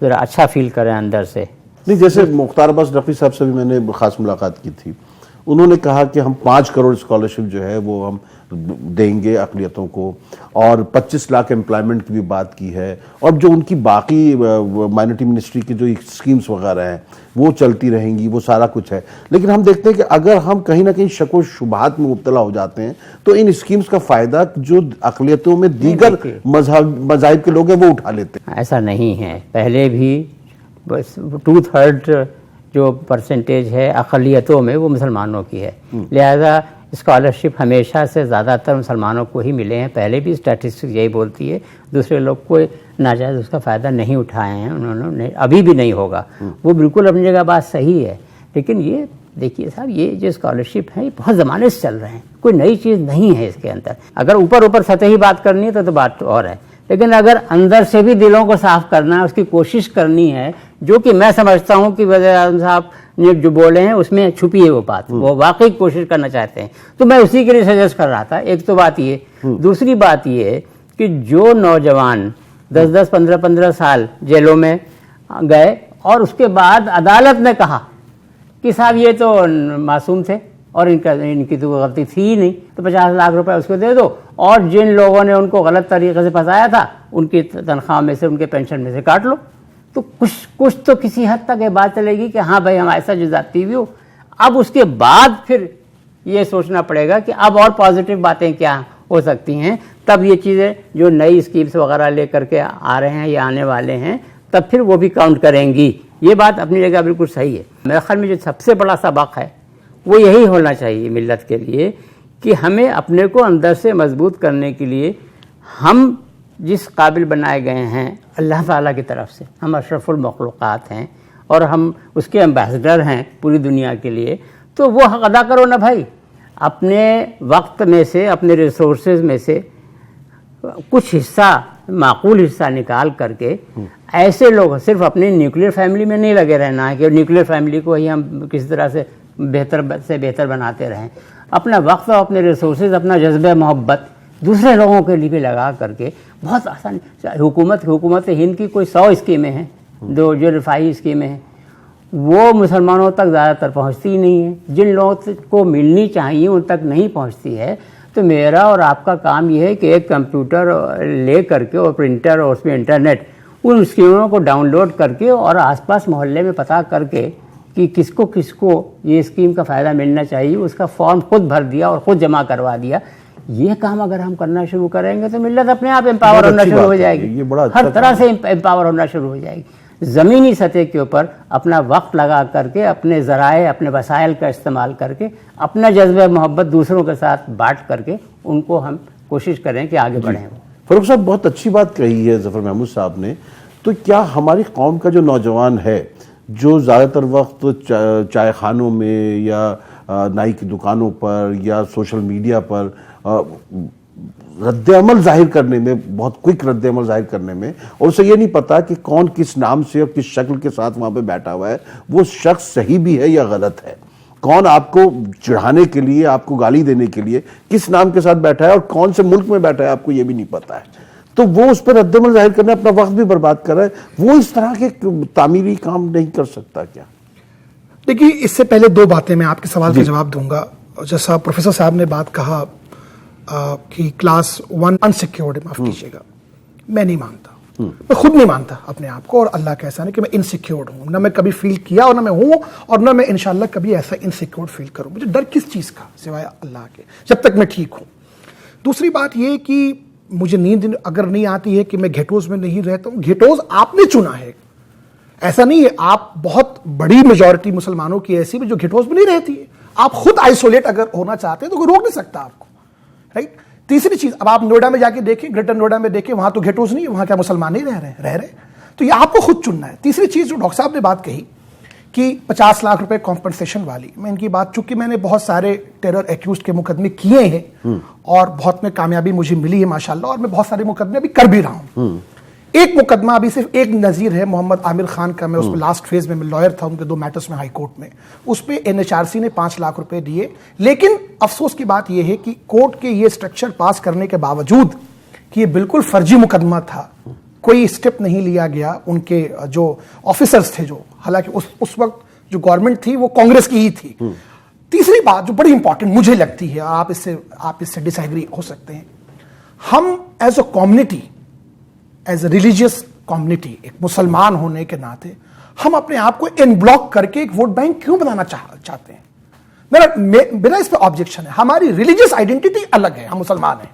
ذرا اچھا فیل کریں اندر سے. نہیں، جیسے مختار عباس نقوی صاحب سے بھی میں نے خاص ملاقات کی تھی، انہوں نے کہا کہ ہم 5 کروڑ اسکالرشپ جو ہے وہ ہم دیں گے اقلیتوں کو اور 25 لاکھ امپلائمنٹ کی بھی بات کی ہے اور جو ان کی باقی مائنورٹی منسٹری کی جو اسکیمز وغیرہ ہیں وہ چلتی رہیں گی، وہ سارا کچھ ہے. لیکن ہم دیکھتے ہیں کہ اگر ہم کہیں نہ کہیں شک و شبہات میں مبتلا ہو جاتے ہیں تو ان اسکیمز کا فائدہ جو اقلیتوں میں دیگر مذاہب کے لوگ ہیں وہ اٹھا لیتے ہیں. ایسا نہیں ہے، پہلے بھی بس 2/3 جو پرسنٹیج ہے اقلیتوں میں وہ مسلمانوں کی ہے، لہذا اسکالرشپ ہمیشہ سے زیادہ تر مسلمانوں کو ہی ملے ہیں. پہلے بھی اسٹیٹسٹکس یہی بولتی ہے، دوسرے لوگ کوئی ناجائز اس کا فائدہ نہیں اٹھائے ہیں انہوں نے، ابھی بھی نہیں ہوگا. وہ بالکل اپنی جگہ بات صحیح ہے، لیکن یہ دیکھیے صاحب یہ جو اسکالرشپ ہے یہ بہت زمانے سے چل رہے ہیں، کوئی نئی چیز نہیں ہے اس کے اندر. اگر اوپر سطحی بات کرنی ہے تو بات اور ہے، لیکن اگر اندر سے بھی دلوں کو صاف کرنا ہے، اس کی کوشش کرنی ہے، جو کہ میں سمجھتا ہوں کہ وزیر اعظم صاحب نے جو بولے ہیں اس میں چھپی ہے وہ بات، وہ واقعی کوشش کرنا چاہتے ہیں. تو میں اسی کے لیے سجیسٹ کر رہا تھا. ایک تو بات یہ، دوسری بات یہ ہے کہ جو نوجوان 10 15 سال جیلوں میں گئے اور اس کے بعد عدالت نے کہا کہ صاحب یہ تو معصوم تھے اور ان کی تو غلطی تھی ہی نہیں، تو 50 لاکھ روپے اس کو دے دو، اور جن لوگوں نے ان کو غلط طریقے سے پھنسایا تھا ان کی تنخواہ میں سے، ان کے پینشن میں سے کاٹ لو. تو کچھ تو کسی حد تک یہ بات چلے گی کہ ہاں بھائی ہم ایسا جو زیادتی بھی ہو. اب اس کے بعد پھر یہ سوچنا پڑے گا کہ اب اور پازیٹیو باتیں کیا ہو سکتی ہیں. تب یہ چیزیں جو نئی اسکیمز وغیرہ لے کر کے آ رہے ہیں یا آنے والے ہیں تب پھر وہ بھی کاؤنٹ کریں گی. یہ بات اپنی جگہ بالکل صحیح ہے. میرے خیال میں جو سب سے بڑا سبق ہے وہ یہی ہونا چاہیے ملت کے لیے کہ ہمیں اپنے کو اندر سے مضبوط کرنے کے لیے ہم جس قابل بنائے گئے ہیں اللہ تعالیٰ کی طرف سے، ہم اشرف المخلوقات ہیں اور ہم اس کے ایمبیسڈر ہیں پوری دنیا کے لیے، تو وہ حق ادا کرو نا بھائی. اپنے وقت میں سے، اپنے ریسورسز میں سے کچھ حصہ، معقول حصہ نکال کر کے ایسے لوگ، صرف اپنی نیوکلیر فیملی میں نہیں لگے رہنا ہے کہ نیوکلیر فیملی کو ہی ہم کسی طرح سے بہتر بناتے رہیں. اپنا وقت اور اپنے ریسورسز، اپنا جذبہ محبت دوسرے لوگوں کے لیے بھی لگا کر کے بہت آسان. حکومت ہند کی کوئی 100 اسکیمیں ہیں جو رفاہی اسکیمیں ہیں، وہ مسلمانوں تک زیادہ تر پہنچتی ہی نہیں ہیں. جن لوگوں کو ملنی چاہیے ان تک نہیں پہنچتی ہے. تو میرا اور آپ کا کام یہ ہے کہ ایک کمپیوٹر لے کر کے اور پرنٹر اور اس میں انٹرنیٹ، ان اسکیموں کو ڈاؤن لوڈ کر کے اور آس پاس محلے میں پتہ کر کے کہ کس کو یہ اسکیم کا فائدہ ملنا چاہیے، اس کا فارم خود بھر دیا اور خود جمع کروا دیا. یہ کام اگر ہم کرنا شروع کریں گے تو ملت اپنے آپ امپاور ہونا شروع ہو جائے گی، ہر طرح سے امپاور ہونا شروع ہو جائے گی. زمینی سطح کے اوپر اپنا وقت لگا کر کے، اپنے ذرائع، اپنے وسائل کا استعمال کر کے، اپنا جذبہ محبت دوسروں کے ساتھ بانٹ کر کے ان کو ہم کوشش کریں کہ آگے بڑھیں. فاروق صاحب بہت اچھی بات کہی ہے ظفر محمود صاحب نے. تو کیا ہماری قوم کا جو نوجوان ہے جو زیادہ تر وقت چائے خانوں میں یا نائی کی دکانوں پر یا سوشل میڈیا پر رد عمل ظاہر کرنے میں، بہت کوئک رد عمل ظاہر کرنے میں، اور اسے یہ نہیں پتا کہ کون کس نام سے اور کس شکل کے ساتھ وہاں پہ بیٹھا ہوا ہے، وہ شخص صحیح بھی ہے یا غلط ہے، کون آپ کو چڑھانے کے لیے, آپ کو گالی دینے کے لیے کس نام کے ساتھ بیٹھا ہے اور کون سے ملک میں بیٹھا ہے آپ کو یہ بھی نہیں پتا ہے. تو وہ اس پر رد عمل ظاہر کرنے اپنا وقت بھی برباد کر رہا ہے. وہ اس طرح کے تعمیری کام نہیں کر سکتا کیا؟ دیکھیے, اس سے پہلے دو باتیں میں آپ کے سوال کا جواب دوں گا. جیسا پروفیسر صاحب نے بات کہا کہ کلاس 1 انسیکیورڈ ہے, معاف کیجیے گا, میں نہیں مانتا, میں خود نہیں مانتا اپنے آپ کو, اور اللہ کا احسان ہے کہ میں انسیکیورڈ ہوں. نہ میں کبھی فیل کیا اور نہ میں ہوں, اور نہ میں انشاءاللہ کبھی ایسا انسیکیورڈ فیل کروں. مجھے ڈر کس چیز کا سوائے اللہ کے, جب تک میں ٹھیک ہوں. دوسری بات یہ کہ مجھے نیند اگر نہیں آتی ہے کہ میں گھیٹ ہاؤس میں نہیں رہتا ہوں. گھیٹ ہاؤس آپ نے چنا ہے, ایسا نہیں ہے. آپ بہت بڑی میجورٹی مسلمانوں کی ایسی بھی جو گھیٹ ہاؤس میں نہیں رہتی ہے. آپ خود آئسولیٹ اگر ہونا چاہتے ہیں تو کوئی روک نہیں سکتا آپ کو, رائٹ. تیسری چیز, اب آپ نوئیڈا میں جا کے دیکھیں, گریٹر نوئیڈا میں دیکھیں, وہاں تو گھیٹ ہاؤس نہیں ہے, وہاں کیا مسلمان نہیں رہ رہے, تو یہ آپ کو خود چننا ہے. تیسری چیز جو ڈاکٹر صاحب نے بات کہی کہ 50 لاکھ روپے کمپنسیشن والی, میں ان کی بات, چونکہ میں نے بہت سارے ٹیرر ایکیوزڈ کے مقدمے کیے ہیں اور بہت میں کامیابی مجھے ملی ہے ماشاءاللہ, اور میں بہت سارے مقدمے بھی کر بھی رہا ہوں. ایک مقدمہ ابھی صرف ایک نظیر ہے محمد عامر خان کا, میں اس میں لاسٹ فیز میں لائر تھا ان کے 2 میٹرز میں ہائی کورٹ میں. اس پہ NHRC نے 5 لاکھ روپے دیے, لیکن افسوس کی بات یہ ہے کہ کورٹ کے یہ اسٹرکچر پاس کرنے کے باوجود کہ یہ بالکل فرضی مقدمہ تھا, کوئی اسٹیپ نہیں لیا گیا. ان کے جو آفیسرز تھے, جو حالانکہ اس وقت جو گورنمنٹ تھی وہ کانگریس کی ہی تھی. تیسری بات جو بڑی امپورٹنٹ مجھے لگتی ہے, آپ اس سے ڈس ایگری ہو سکتے ہیں, ہم as a community, as a religious community, ایک مسلمان ہونے کے ناطے ہم اپنے آپ کو ان بلاک کر کے ایک ووٹ بینک کیوں بنانا چاہتے ہیں؟ میرا اس پہ آبجیکشن ہے. ہماری ریلیجیس آئیڈینٹی الگ ہے, ہم مسلمان ہیں,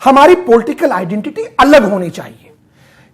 ہماری پولیٹیکل آئیڈینٹی الگ ہونی چاہیے.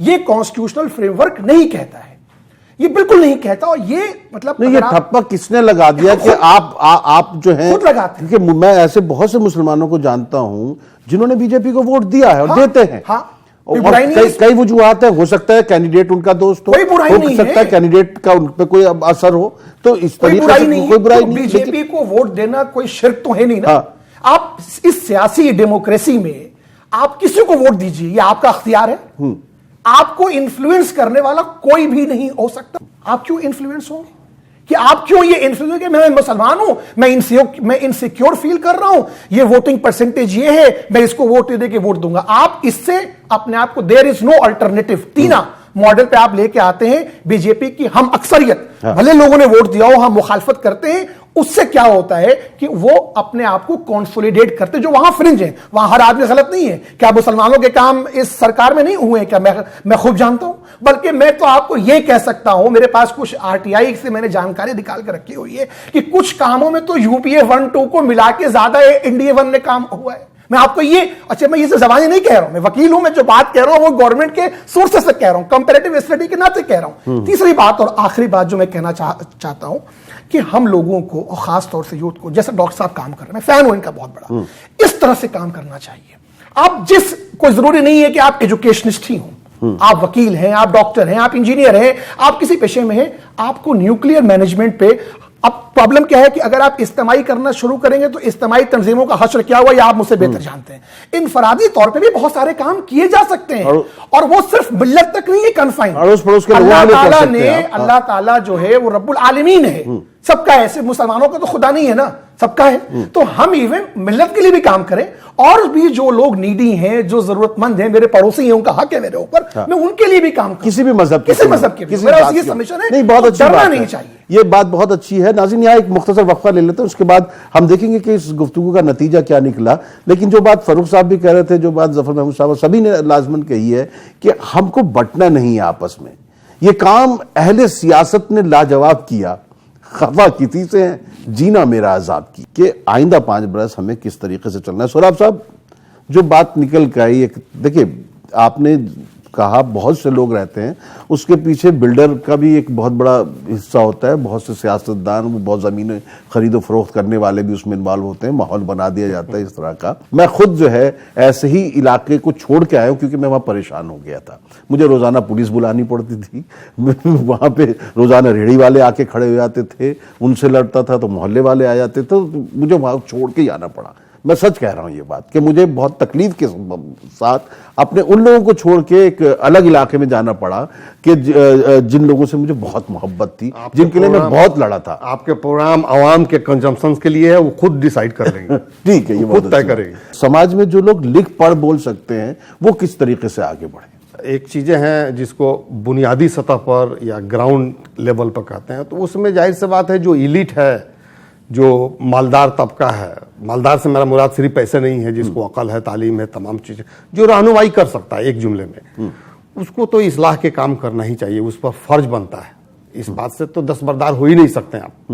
یہ کانسٹیٹیوشنل فریم ورک نہیں کہتا ہے, یہ بالکل نہیں کہتا. اور یہ مطلب یہ ٹھپا کس نے لگا دیا کہ آپ جو ہیں, خود لگاتے ہیں. کیونکہ میں ایسے بہت سے مسلمانوں کو جانتا ہوں جنہوں نے BJP کو ووٹ دیا ہے اور دیتے ہیں. کئی وجوہات ہیں, ہو سکتا ہے کینڈیڈیٹ ان کا دوست ہو, ہو سکتا ہے کینڈیڈیٹ کا ان پہ کوئی اثر ہو, تو اس طریقے سے کوئی برائی نہیں. BJP کو ووٹ دینا کوئی شرک تو ہے نہیں نا. آپ اس سیاسی ڈیموکریسی میں آپ کسی کو ووٹ دیجیے, یہ آپ کا اختیار ہے. آپ کو انفلوئنس کرنے والا کوئی بھی نہیں ہو سکتا. آپ کیوں انفلوئنس ہوں گے؟ کہ آپ کیوں یہ انفلوئنس, کہ میں مسلمان ہوں, میں انسیکیور فیل کر رہا ہوں, یہ ووٹنگ پرسنٹیج یہ ہے, میں اس کو ووٹ دے کے ووٹ دوں گا. آپ اس سے اپنے آپ کو دیر از نو الٹرنیٹو, تینا ماڈل پہ آپ لے کے آتے ہیں. BJP کی ہم اکثریت, بھلے لوگوں نے ووٹ دیا ہو, ہم مخالفت کرتے ہیں. اس سے کیا ہوتا ہے کہ وہ اپنے آپ کو کانسولیڈیٹ کرتے, جو وہاں فرنج ہیں, وہاں ہر آدمی غلط نہیں ہے. کیا مسلمانوں کے کام اس سرکار میں نہیں ہوئے ہیں کیا؟ میں خوب جانتا ہوں. بلکہ میں تو آپ کو یہ کہہ سکتا ہوں, میرے پاس کچھ RTI سے میں نے جانکاری نکال کر رکھی ہوئی ہے کہ کچھ کاموں میں تو UPA 1-2 کو ملا کے زیادہ NDA 1 نے کام ہوا ہے. میں آپ کو یہ, اچھا میں یہ زبانی نہیں کہہ رہا ہوں, میں وکیل ہوں, میں جو بات کہہ رہا ہوں وہ گورنمنٹ کے سورسز سے کہہ رہا ہوں, کمپیریٹو اسٹڈی کے ناطے کہہ رہا ہوں. تیسری بات اور آخری بات جو میں کہنا چاہتا ہوں کہ ہم لوگوں کو, اور خاص طور سے یوتھ کو, جیسے ڈاکٹر صاحب کام کر رہے ہیں, میں فین ہوں ان کا بہت بڑا, اس طرح سے کام کرنا چاہیے. آپ کوئی ضروری نہیں ہے کہ آپ ایجوکیشنسٹ ہی ہوں, آپ وکیل ہیں, آپ ڈاکٹر ہیں, آپ انجینئر ہیں, آپ کسی پیشے میں ہیں, آپ کو نیوکلیئر مینجمنٹ پہ. اب پرابلم کیا ہے کہ اگر آپ اجتماعی کرنا شروع کریں گے تو اجتماعی تنظیموں کا حشر کیا ہوا یہ آپ مجھ سے بہتر جانتے ہیں. انفرادی طور پہ بھی بہت سارے کام کیے جا سکتے ہیں, اور وہ صرف ملت تک نہیں ہے کنفائن. اللہ تعالیٰ جو ہے وہ رب العالمین ہے, سب کا ہے, صرف مسلمانوں کا تو خدا نہیں ہے نا, سب کا ہے. تو ہم ایون ملت کے لیے بھی کام کریں, اور بھی جو لوگ نیڈی ہیں, جو ضرورت مند ہیں, میرے پڑوسی ہیں, ان کا حق ہے میرے اوپر, میں ان کے لیے بھی کام کروں, کسی بھی مذہب کے میرا یہ سمجھن ہے. بہت اچھی ڈرنا بات نہیں ہے, چاہیے. یہ بات بہت اچھی ہے. ناظرین یہاں ایک مختصر وقفہ لے لیتے ہیں, اس کے بعد ہم دیکھیں گے کہ اس گفتگو کا نتیجہ کیا نکلا. لیکن جو بات فاروق صاحب بھی کہہ رہے تھے, جو بات ظفر محمود صاحب سبھی نے لازماً کہی ہے کہ ہم کو بٹنا نہیں ہے آپس میں. یہ کام اہل سیاست نے لاجواب کیا, خفا کسی سے جینا میرا عذاب کی, کہ آئندہ 5 برس ہمیں کس طریقے سے چلنا ہے. سہراب صاحب جو بات نکل کے آئی, دیکھیں آپ نے کہا بہت سے لوگ رہتے ہیں, اس کے پیچھے بلڈر کا بھی ایک بہت بڑا حصہ ہوتا ہے, بہت سے سیاستدان, بہت زمینیں خرید و فروخت کرنے والے بھی اس میں انوالو ہوتے ہیں, ماحول بنا دیا جاتا ہے اس طرح کا. میں خود جو ہے ایسے ہی علاقے کو چھوڑ کے آیا ہوں کیونکہ میں وہاں پریشان ہو گیا تھا. مجھے روزانہ پولیس بلانی پڑتی تھی, وہاں پہ روزانہ ریڑھی والے آ کے کھڑے ہو جاتے تھے, ان سے لڑتا تھا, تو محلے والے آ جاتے تھے, تو مجھے وہاں چھوڑ کے ہی آنا پڑا. میں سچ کہہ رہا ہوں یہ بات کہ مجھے بہت تکلیف کے ساتھ اپنے ان لوگوں کو چھوڑ کے ایک الگ علاقے میں جانا پڑا کہ جن لوگوں سے مجھے بہت محبت تھی, جن کے لیے میں بہت لڑا تھا. آپ کے پروگرام عوام کے کنزمپشن کے لیے ہے, وہ خود ڈیسائیڈ کر لیں گے. ٹھیک ہے, یہ خود طے کریں گے. سماج میں جو لوگ لکھ پڑھ بول سکتے ہیں وہ کس طریقے سے آگے بڑھیں. ایک چیزیں ہیں جس کو بنیادی سطح پر یا گراؤنڈ لیول پر کہتے ہیں, تو اس میں ظاہر سی بات ہے جو ایلیٹ ہے, جو مالدار طبقہ ہے, مالدار سے میرا مراد صرف پیسے نہیں ہے, جس کو عقل ہے, تعلیم ہے, تمام چیزیں, جو رہنمائی کر سکتا ہے ایک جملے میں, اس کو تو اصلاح کے کام کرنا ہی چاہیے, اس پر فرض بنتا ہے. اس بات سے تو دستبردار ہو ہی نہیں سکتے آپ.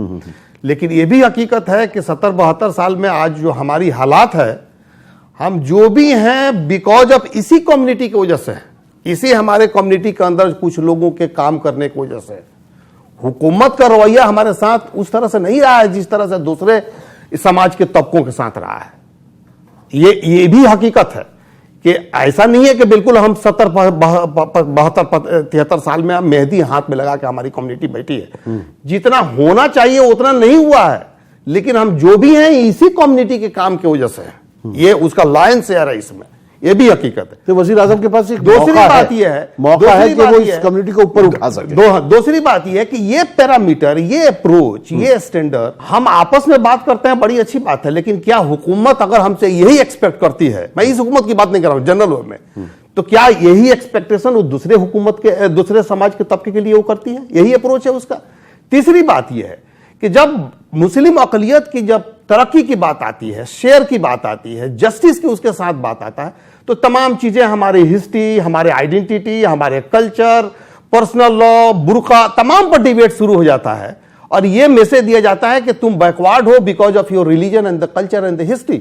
لیکن یہ بھی حقیقت ہے کہ 70-72 سال میں آج جو ہماری حالات ہے, ہم جو بھی ہیں بیکاز آف اسی کمیونٹی کی وجہ سے, اسی ہمارے کمیونٹی کے اندر کچھ لوگوں کے کام کرنے کی وجہ سے. حکومت کا رویہ ہمارے ساتھ اس طرح سے نہیں رہا ہے جس طرح سے دوسرے سماج کے طبقوں کے ساتھ رہا ہے. یہ بھی حقیقت ہے کہ ایسا نہیں ہے کہ بالکل ہم 70-72-73 سال میں مہندی ہاتھ میں لگا کے ہماری کمیونٹی بیٹھی ہے. جتنا ہونا چاہیے اتنا نہیں ہوا ہے, لیکن ہم جو بھی ہیں اسی کمیونٹی کے کام کی وجہ سے, یہ اس کا لائن شیئر ہے اس میں, یہ بھی حقیقت ہے. تو وزیر اعظم کے پاس ایک دوسری بات یہ ہے, موقع ہے کہ وہ اس کمیونٹی کو اوپر اٹھا سکے. دوسری بات یہ ہے کہ یہ پیرامیٹر, یہ اپروچ, یہ اسٹینڈرڈ ہم آپس میں بات کرتے ہیں, بڑی اچھی بات ہے, لیکن کیا حکومت اگر ہم سے یہی ایکسپیکٹ کرتی ہے, میں اس حکومت کی بات نہیں کر رہا ہوں, جنرل وے میں, تو کیا یہی ایکسپیکٹیشن وہ دوسرے حکومت کے, دوسرے سماج کے طبقے کے لیے وہ کرتی ہے؟ یہی اپروچ ہے اس کا. تیسری بات یہ ہے کہ جب مسلم اقلیت کی جب ترقی کی بات آتی ہے, شیئر کی بات آتی ہے, جسٹس کی اس کے ساتھ بات آتا ہے, تو تمام چیزیں ہماری ہسٹری, ہمارے آئیڈینٹی, ہمارے کلچر, پرسنل لا, برقع, تمام پر ڈیبیٹ شروع ہو جاتا ہے, اور یہ میسج دیا جاتا ہے کہ تم backward who because of your religion and the culture and the history.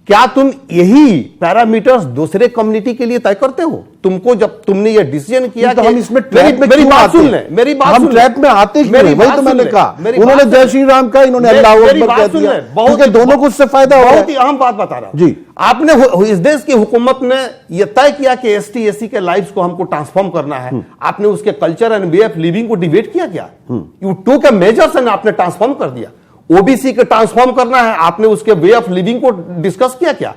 کیا تم یہی پیرامیٹرز دوسرے کمیونٹی کے لیے طے کرتے ہو؟ تم کو جب تم نے یہ ڈیسیژن کیا کہ ہم اس میں ٹریپ میں میری کیوں بات آتے سن ہیں؟ لیں, میری بات ہم سن لیں, ٹریپ میں آتے کیوں ہیں؟ وہی تو میں نے کہا, انہوں نے جے شری رام کہا, انہوں نے اللہ اکبر کہہ دیا, کیونکہ دونوں کو اس سے فائدہ ہو رہا ہے. بہت ہی اہم بات بتا رہا ہوں. جی, آپ نے اس دیش کی حکومت نے یہ طے کیا کہ ایس ٹی ایس سی کے لائفز کو ہم کو ٹرانسفارم کرنا ہے, آپ نے اس کے culture and way of living کو ڈیبیٹ کیا کیا؟ یو ٹوک اے میجرز اینڈ آپ نے ٹرانسفارم کر دیا. او بی سی کو ٹرانسفارم کرنا ہے, آپ نے اس کے وے آف لیونگ کو ڈسکس کیا کیا؟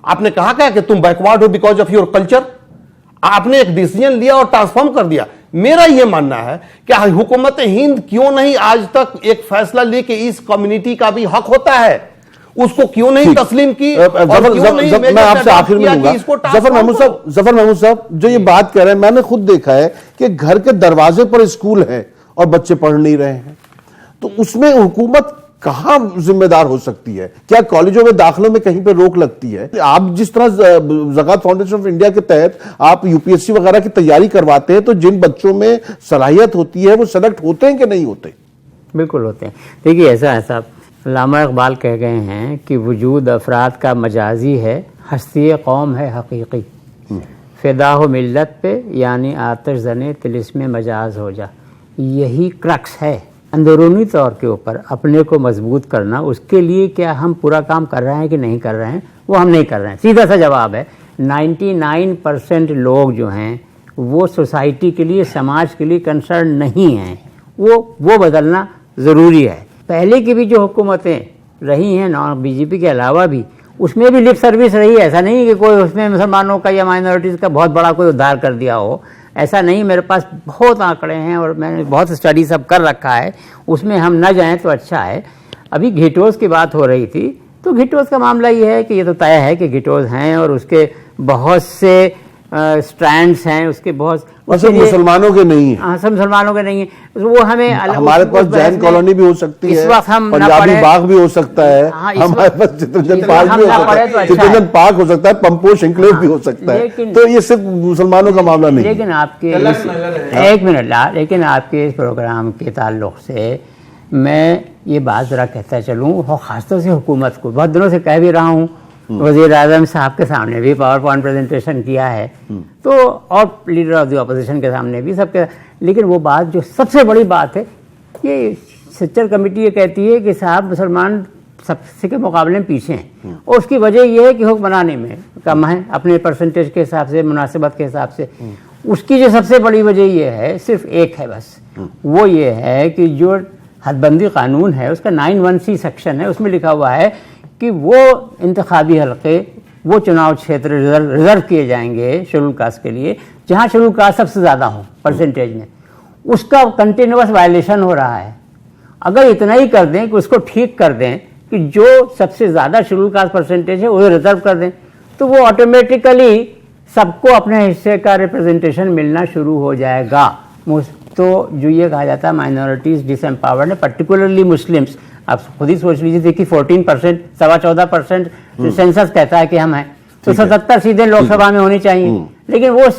آپ نے کہا کیا کہ تم backward who because of your culture? آپ نے ایک ڈیسیژن لیا اور ٹرانسفارم کر دیا. میرا یہ ماننا ہے کہ حکومت ہند کیوں نہیں آج تک ایک فیصلہ لی کہ اس کمیونٹی کا بھی حق ہوتا ہے, اس کو کیوں نہیں تسلیم کی؟ میں آپ سے آخر میں لوں گا, ظفر محمود صاحب جو یہ بات کہہ رہے ہیں, میں نے خود دیکھا ہے کہ گھر کے دروازے پر اسکول ہے اور بچے پڑھ نہیں رہے ہیں, تو اس میں حکومت کہاں ذمہ دار ہو سکتی ہے؟ کیا کالجوں میں داخلوں میں کہیں پہ روک لگتی ہے؟ آپ جس طرح زکوٰۃ فاؤنڈیشن آف انڈیا کے تحت آپ یو پی ایس سی وغیرہ کی تیاری کرواتے ہیں, تو جن بچوں میں صلاحیت ہوتی ہے وہ سلیکٹ ہوتے ہیں کہ نہیں ہوتے؟ بالکل ہوتے ہیں. دیکھیے ایسا ہے صاحب, علامہ اقبال کہہ گئے ہیں کہ وجود افراد کا مجازی ہے, ہستی قوم ہے حقیقی. فدا ہو ملت پہ یعنی آتش زنے طلسم مجاز ہو جا. یہی کرکس ہے. اندرونی طور کے اوپر اپنے کو مضبوط کرنا, اس کے لیے کیا ہم پورا کام کر رہے ہیں کہ نہیں کر رہے ہیں؟ وہ ہم نہیں کر رہے ہیں. سیدھا سا جواب ہے 99% لوگ جو ہیں وہ سوسائٹی کے لیے, سماج کے لیے کنسرن نہیں ہیں. وہ بدلنا ضروری ہے. پہلے کی بھی جو حکومتیں رہی ہیں بی جے پی کے علاوہ بھی, اس میں بھی لپ سروس رہی ہے. ایسا نہیں کہ کوئی اس میں مسلمانوں کا یا مائنورٹیز کا بہت بڑا کوئی ادھار کر دیا ہو, ایسا نہیں. میرے پاس بہت آنکڑے ہیں اور میں نے بہت اسٹڈی سب کر رکھا ہے, اس میں ہم نہ جائیں تو اچھا ہے. ابھی گھٹوز کی بات ہو رہی تھی, تو گھٹوز کا معاملہ یہ ہے کہ یہ تو طے ہے کہ گھٹوز ہیں اور اس کے بہت سے سٹرینڈز ہیں, اس کے بہت مسلمانوں کے نہیں ہیں. ہاں, سب مسلمانوں کے نہیں ہیں. وہ ہمیں ہمارے پاس جین کالونی بھی ہو سکتی ہے, پنجابی باغ بھی ہو سکتا ہے, ہمارے پاس چترنجن پارک بھی ہو سکتا ہے, چترنجن پارک ہو سکتا ہے, پمپوش انکلیو بھی ہو سکتا ہے. تو یہ صرف مسلمانوں کا معاملہ نہیں. لیکن آپ کے ایک منٹ, لیکن آپ کے اس پروگرام کے تعلق سے میں یہ بات ذرا کہتا چلوں, اور خاص طور سے حکومت کو بہت دنوں سے کہہ بھی رہا ہوں, وزیر اعظم صاحب کے سامنے بھی پاور پوائنٹ پریزنٹیشن کیا ہے, تو اور لیڈر آف دی اپوزیشن کے سامنے بھی سب کے, لیکن وہ بات جو سب سے بڑی بات ہے, یہ سچر کمیٹی یہ کہتی ہے کہ صاحب مسلمان سب کے مقابلے میں پیچھے ہیں, اور اس کی وجہ یہ ہے کہ حکم بنانے میں کم ہے اپنے پرسنٹیج کے حساب سے, مناسبت کے حساب سے. اس کی جو سب سے بڑی وجہ یہ ہے, صرف ایک ہے بس, وہ یہ ہے کہ جو حد بندی قانون ہے اس کا 9(1)(c) سیکشن ہے, اس میں لکھا ہوا ہے کہ وہ انتخابی حلقے، وہ چناؤ چھیتر ریزرو کیے جائیں گے شیڈول کاسٹ کے لیے جہاں شیڈول کاسٹ سب سے زیادہ ہوں پرسنٹیج میں. اس کا کنٹینیوس وائلیشن ہو رہا ہے. اگر اتنا ہی کر دیں کہ اس کو ٹھیک کر دیں کہ جو سب سے زیادہ شیڈول کاسٹ پرسنٹیج ہے وہ ریزرو کر دیں تو وہ آٹومیٹیکلی سب کو اپنے حصے کا ریپرزنٹیشن ملنا شروع ہو جائے گا. تو جو یہ کہا جاتا ہے مائنورٹیز ڈس ایمپاورڈ ہے، پرٹیکولرلی مسلمس. آپ خود ہی سوچ لیجیے کہ 14%، 14.25% سینسس کہتا ہے کہ ہم ہیں، تو 77 سیٹیں لوک سبھا میں ہونی چاہیے. لیکن وہ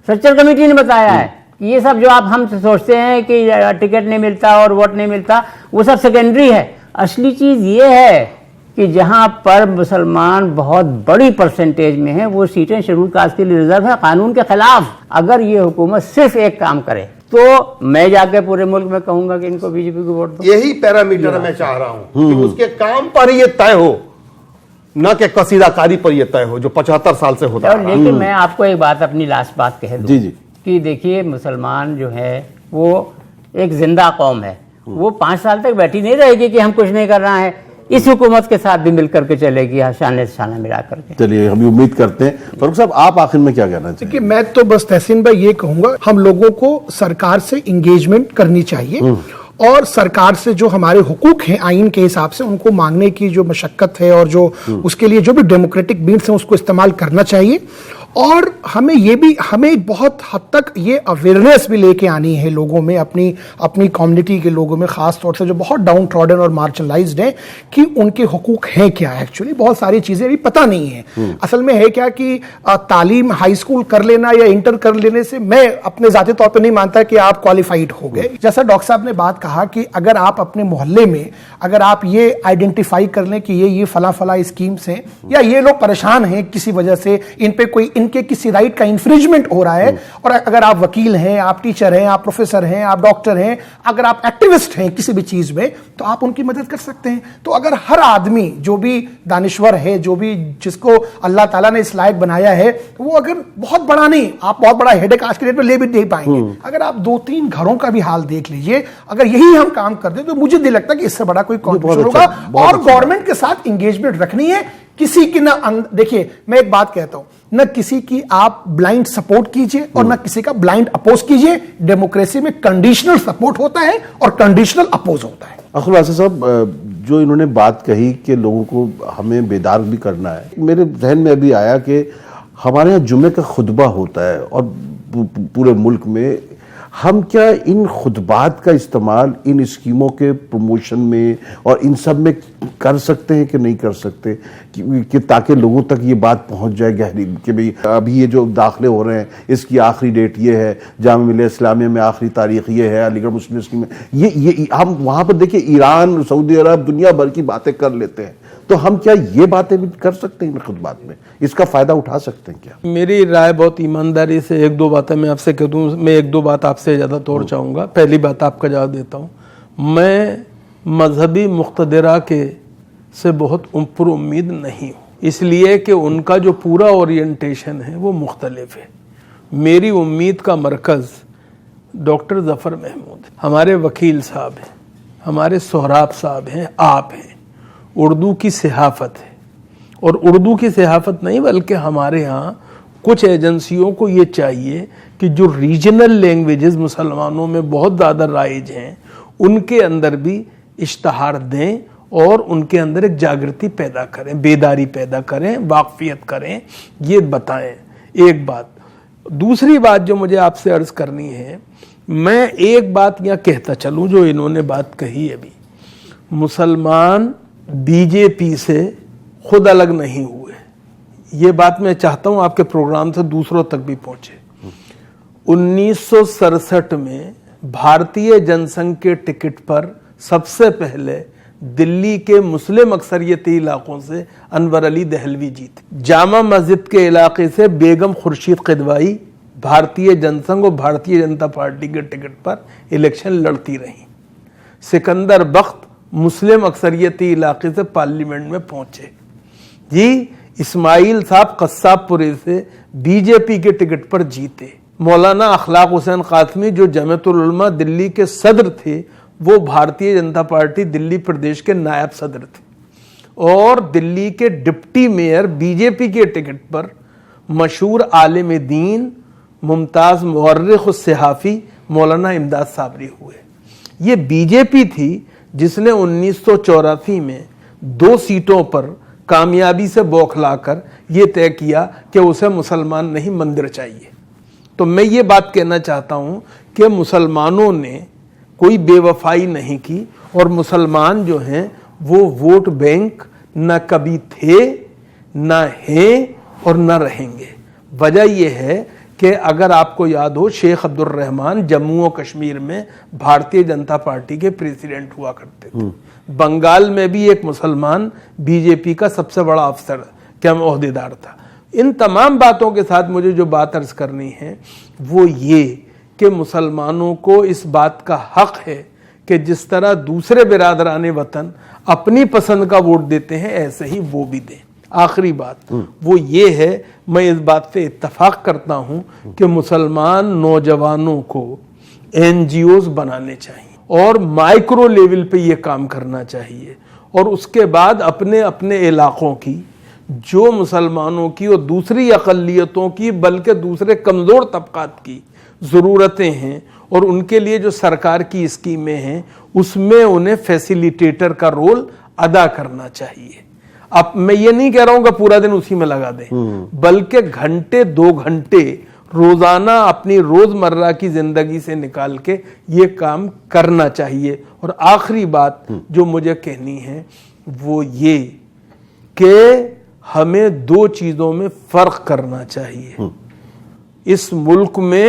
سرچر کمیٹی نے بتایا ہے کہ یہ سب جو آپ ہم سوچتے ہیں کہ ٹکٹ نہیں ملتا اور ووٹ نہیں ملتا وہ سب سیکنڈری ہے. اصلی چیز یہ ہے کہ جہاں پر مسلمان بہت بڑی پرسنٹیج میں ہیں وہ سیٹیں شیڈول کاسٹ کے لیے ریزرو ہیں قانون کے خلاف. اگر یہ حکومت صرف ایک کام کرے تو میں جا کے پورے ملک میں کہوں گا کہ ان کو بی جے پی کو ووٹ دو. یہی پیرامیٹر میں چاہ رہا ہوں کہ اس کے کام پر یہ طے ہو، نہ کہ قصیدہ کاری پر یہ طے ہو جو 75 سال سے ہوتا ہے. لیکن میں آپ کو ایک بات اپنی لاسٹ بات کہہ دوں جی کہ دیکھیے مسلمان جو ہے وہ ایک زندہ قوم ہے. وہ 5 سال تک بیٹھی نہیں رہے گی کہ ہم کچھ نہیں کر رہا ہے. اس حکومت کے ساتھ بھی مل کر کے چلے گی شانے سے شانہ ملا کر کے. چلیے ہم امید کرتے ہیں. فاروق صاحب آپ آخر میں کیا کہنا چاہیں؟ کہ میں تو بس تحسین بھائی یہ کہوں گا ہم لوگوں کو سرکار سے انگیجمنٹ کرنی چاہیے اور سرکار سے جو ہمارے حقوق ہیں آئین کے حساب سے ان کو مانگنے کی جو مشقت ہے اور جو اس کے لیے جو بھی ڈیموکریٹک مینس ہیں اس کو استعمال کرنا چاہیے. اور ہمیں بہت حد تک یہ اویئرنیس بھی لے کے آنی ہے لوگوں میں، اپنی کمیونٹی کے لوگوں میں، خاص طور سے جو بہت ڈاؤن ٹراڈن اور مارجنلائزڈ ہیں کہ ان کے حقوق ہیں کیا. ایکچولی بہت ساری چیزیں ابھی پتہ نہیں ہیں. اصل میں ہے کیا کہ تعلیم ہائی اسکول کر لینا یا انٹر کر لینے سے میں اپنے ذاتی طور پہ نہیں مانتا کہ آپ کوالیفائڈ ہو گئے. جیسا ڈاکٹر صاحب نے بات کہا کہ اگر آپ اپنے محلے میں اگر آپ یہ آئیڈینٹیفائی کر لیں کہ یہ فلاں اسکیمز ہیں یا یہ لوگ پریشان ہیں کسی وجہ سے، ان کے کسی رائٹ کا انفرنجمنٹ ہو رہا ہے، اور اگر آپ وکیل ہیں، آپ ٹیچر ہیں، آپ پروفیسر ہیں، آپ ڈاکٹر ہیں، اگر آپ ایکٹیوسٹ ہیں کسی بھی چیز میں تو آپ ان کی مدد کر سکتے ہیں. تو اگر ہر آدمی جو بھی دانشور ہے، جو بھی جس کو اللہ تعالیٰ نے اس لائق بنایا ہے، وہ اگر بہت بڑا نہیں، آپ بہت بڑا ہیڈ ایک آج کے ڈیٹ میں لے بھی نہیں پائیں گے. اگر آپ 2-3 گھروں کا بھی حال دیکھ لیجئے، اگر یہی ہم کام کر دیں تو مجھے نہیں لگتا کہ اس سے بڑا کوئی کنٹریبیوشن ہوگا. اور گورنمنٹ کے ساتھ انگیجمنٹ رکھنی ہے. کسی کی نہ دیکھیے میں ایک بات کہتا ہوں، نہ کسی کی آپ بلائنڈ سپورٹ کیجئے اور نہ کسی کا بلائنڈ اپوز کیجئے. ڈیموکریسی میں کنڈیشنل سپورٹ ہوتا ہے اور کنڈیشنل اپوز ہوتا ہے. اخر واسع صاحب جو انہوں نے بات کہی کہ لوگوں کو ہمیں بیدار بھی کرنا ہے، میرے ذہن میں ابھی آیا کہ ہمارے یہاں جمعے کا خطبہ ہوتا ہے اور پورے ملک میں ہم کیا ان خطبات کا استعمال ان اسکیموں کے پروموشن میں اور ان سب میں کر سکتے ہیں کہ نہیں کر سکتے کہ تاکہ لوگوں تک یہ بات پہنچ جائے گہری کہ بھئی ابھی یہ جو داخلے ہو رہے ہیں اس کی آخری ڈیٹ یہ ہے، جامعہ ملیہ اسلامیہ میں آخری تاریخ یہ ہے، علی گڑھ مسلم یونیورسٹی میں یہ ہم وہاں پر دیکھیں ایران، سعودی عرب، دنیا بھر کی باتیں کر لیتے ہیں. تو ہم کیا یہ باتیں بھی کر سکتے ہیں ان خطبات میں؟ اس کا فائدہ اٹھا سکتے ہیں کیا؟ میری رائے بہت ایمانداری سے 1-2 باتیں میں آپ سے کہہ دوں. میں 1-2 بات آپ سے زیادہ توڑ چاہوں گا. پہلی بات آپ کا جواب دیتا ہوں. میں مذہبی مقتدرہ کے سے بہت پر امید نہیں ہوں، اس لیے کہ ان کا جو پورا اورینٹیشن ہے وہ مختلف ہے. میری امید کا مرکز ڈاکٹر ظفر محمود، ہمارے وکیل صاحب ہیں، ہمارے سہراب صاحب ہیں، آپ ہیں. اردو کی صحافت ہے، اور اردو کی صحافت نہیں بلکہ ہمارے ہاں کچھ ایجنسیوں کو یہ چاہیے کہ جو ریجنل لینگویجز مسلمانوں میں بہت زیادہ رائج ہیں ان کے اندر بھی اشتہار دیں اور ان کے اندر ایک جاگرتی پیدا کریں، بیداری پیدا کریں، واقفیت کریں، یہ بتائیں. ایک بات. دوسری بات جو مجھے آپ سے عرض کرنی ہے، میں ایک بات یہاں کہتا چلوں جو انہوں نے بات کہی ابھی، مسلمان بی جے پی سے خود الگ نہیں ہوئے. یہ بات میں چاہتا ہوں آپ کے پروگرام سے دوسروں تک بھی پہنچے. 1967 میں بھارتیہ جن سنگھ کے ٹکٹ پر سب سے پہلے دلی کے مسلم اکثریتی علاقوں سے انور علی دہلوی جیتے. جامع مسجد کے علاقے سے بیگم خورشید قدوائی بھارتیہ جن سنگھ اور بھارتیہ جنتا پارٹی کے ٹکٹ پر الیکشن لڑتی رہیں. سکندر بخت مسلم اکثریتی علاقے سے پارلیمنٹ میں پہنچے. جی اسماعیل صاحب قصاب پورے سے بی جے پی کے ٹکٹ پر جیتے. مولانا اخلاق حسین قاسمی جو جمعیت العلماء دلی کے صدر تھے وہ بھارتیہ جنتا پارٹی دلی پردیش کے نائب صدر تھے. اور دلی کے ڈپٹی میئر بی جے پی کے ٹکٹ پر مشہور عالم دین ممتاز مورخ الصحافی مولانا امداد صابری ہوئے. یہ بی جے پی تھی جس نے 1984 میں 2 سیٹوں پر کامیابی سے بوکھلا کر یہ طے کیا کہ اسے مسلمان نہیں مندر چاہیے. تو میں یہ بات کہنا چاہتا ہوں کہ مسلمانوں نے کوئی بے وفائی نہیں کی، اور مسلمان جو ہیں وہ ووٹ بینک نہ کبھی تھے، نہ ہیں اور نہ رہیں گے. وجہ یہ ہے کہ اگر آپ کو یاد ہو، شیخ عبد الرحمان جموں و کشمیر میں بھارتیہ جنتا پارٹی کے پریزیڈنٹ ہوا کرتے تھے. بنگال میں بھی ایک مسلمان بی جے پی کا سب سے بڑا افسر عہدیدار تھا. ان تمام باتوں کے ساتھ مجھے جو بات عرض کرنی ہے وہ یہ کہ مسلمانوں کو اس بات کا حق ہے کہ جس طرح دوسرے برادران وطن اپنی پسند کا ووٹ دیتے ہیں ایسے ہی وہ بھی دیں. آخری بات وہ یہ ہے، میں اس بات سے اتفاق کرتا ہوں کہ مسلمان نوجوانوں کو این جی اوز بنانے چاہیے اور مائکرو لیول پہ یہ کام کرنا چاہیے، اور اس کے بعد اپنے اپنے علاقوں کی جو مسلمانوں کی اور دوسری اقلیتوں کی بلکہ دوسرے کمزور طبقات کی ضرورتیں ہیں اور ان کے لیے جو سرکار کی اسکیمیں ہیں اس میں انہیں فیسیلیٹیٹر کا رول ادا کرنا چاہیے. اب میں یہ نہیں کہہ رہا ہوں کہ پورا دن اسی میں لگا دیں، بلکہ گھنٹے 2 گھنٹے روزانہ اپنی روزمرہ کی زندگی سے نکال کے یہ کام کرنا چاہیے. اور آخری بات جو مجھے کہنی ہے وہ یہ کہ ہمیں 2 چیزوں میں فرق کرنا چاہیے. اس ملک میں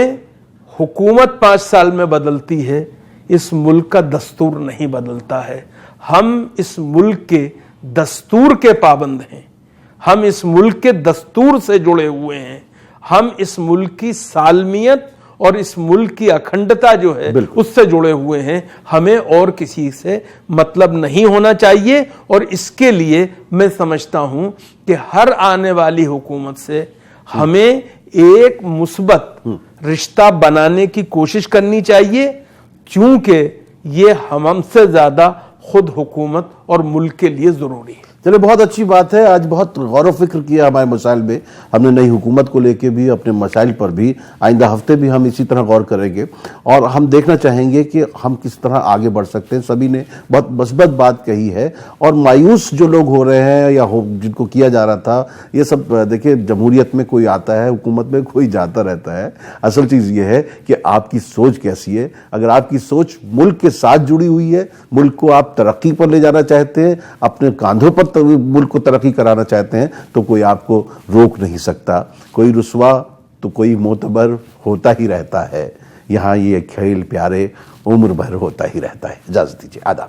حکومت 5 سال میں بدلتی ہے، اس ملک کا دستور نہیں بدلتا ہے. ہم اس ملک کے دستور کے پابند ہیں، ہم اس ملک کے دستور سے جڑے ہوئے ہیں، ہم اس ملک کی سالمیت اور اس ملک کی اکھنڈتا جو ہے اس سے جڑے ہوئے ہیں. ہمیں اور کسی سے مطلب نہیں ہونا چاہیے، اور اس کے لیے میں سمجھتا ہوں کہ ہر آنے والی حکومت سے ہمیں ایک مثبت رشتہ بنانے کی کوشش کرنی چاہیے، چونکہ یہ ہم سے زیادہ خود حکومت اور ملک کے لیے ضروری ہے. چلے بہت اچھی بات ہے. آج بہت غور و فکر کیا ہمارے مسائل میں، ہم نے نئی حکومت کو لے کے بھی، اپنے مسائل پر بھی. آئندہ ہفتے بھی ہم اسی طرح غور کریں گے اور ہم دیکھنا چاہیں گے کہ ہم کس طرح آگے بڑھ سکتے ہیں. سبھی نے بہت مثبت بات کہی ہے، اور مایوس جو لوگ ہو رہے ہیں یا جن کو کیا جا رہا تھا، یہ سب دیکھیں جمہوریت میں کوئی آتا ہے، حکومت میں کوئی جاتا رہتا ہے. اصل چیز یہ ہے کہ آپ کی سوچ کیسی ہے. اگر آپ کی سوچ ملک کے ساتھ جڑی ہوئی ہے، ملک کو آپ ترقی پر لے جانا چاہتے ہیں، اپنے کاندھوں پر ملک کو ترقی کرانا چاہتے ہیں، تو کوئی آپ کو روک نہیں سکتا. کوئی رسوا تو کوئی معتبر ہوتا ہی رہتا ہے. یہاں یہ کھیل پیارے عمر بھر ہوتا ہی رہتا ہے. اجازت دیجیے. آداب.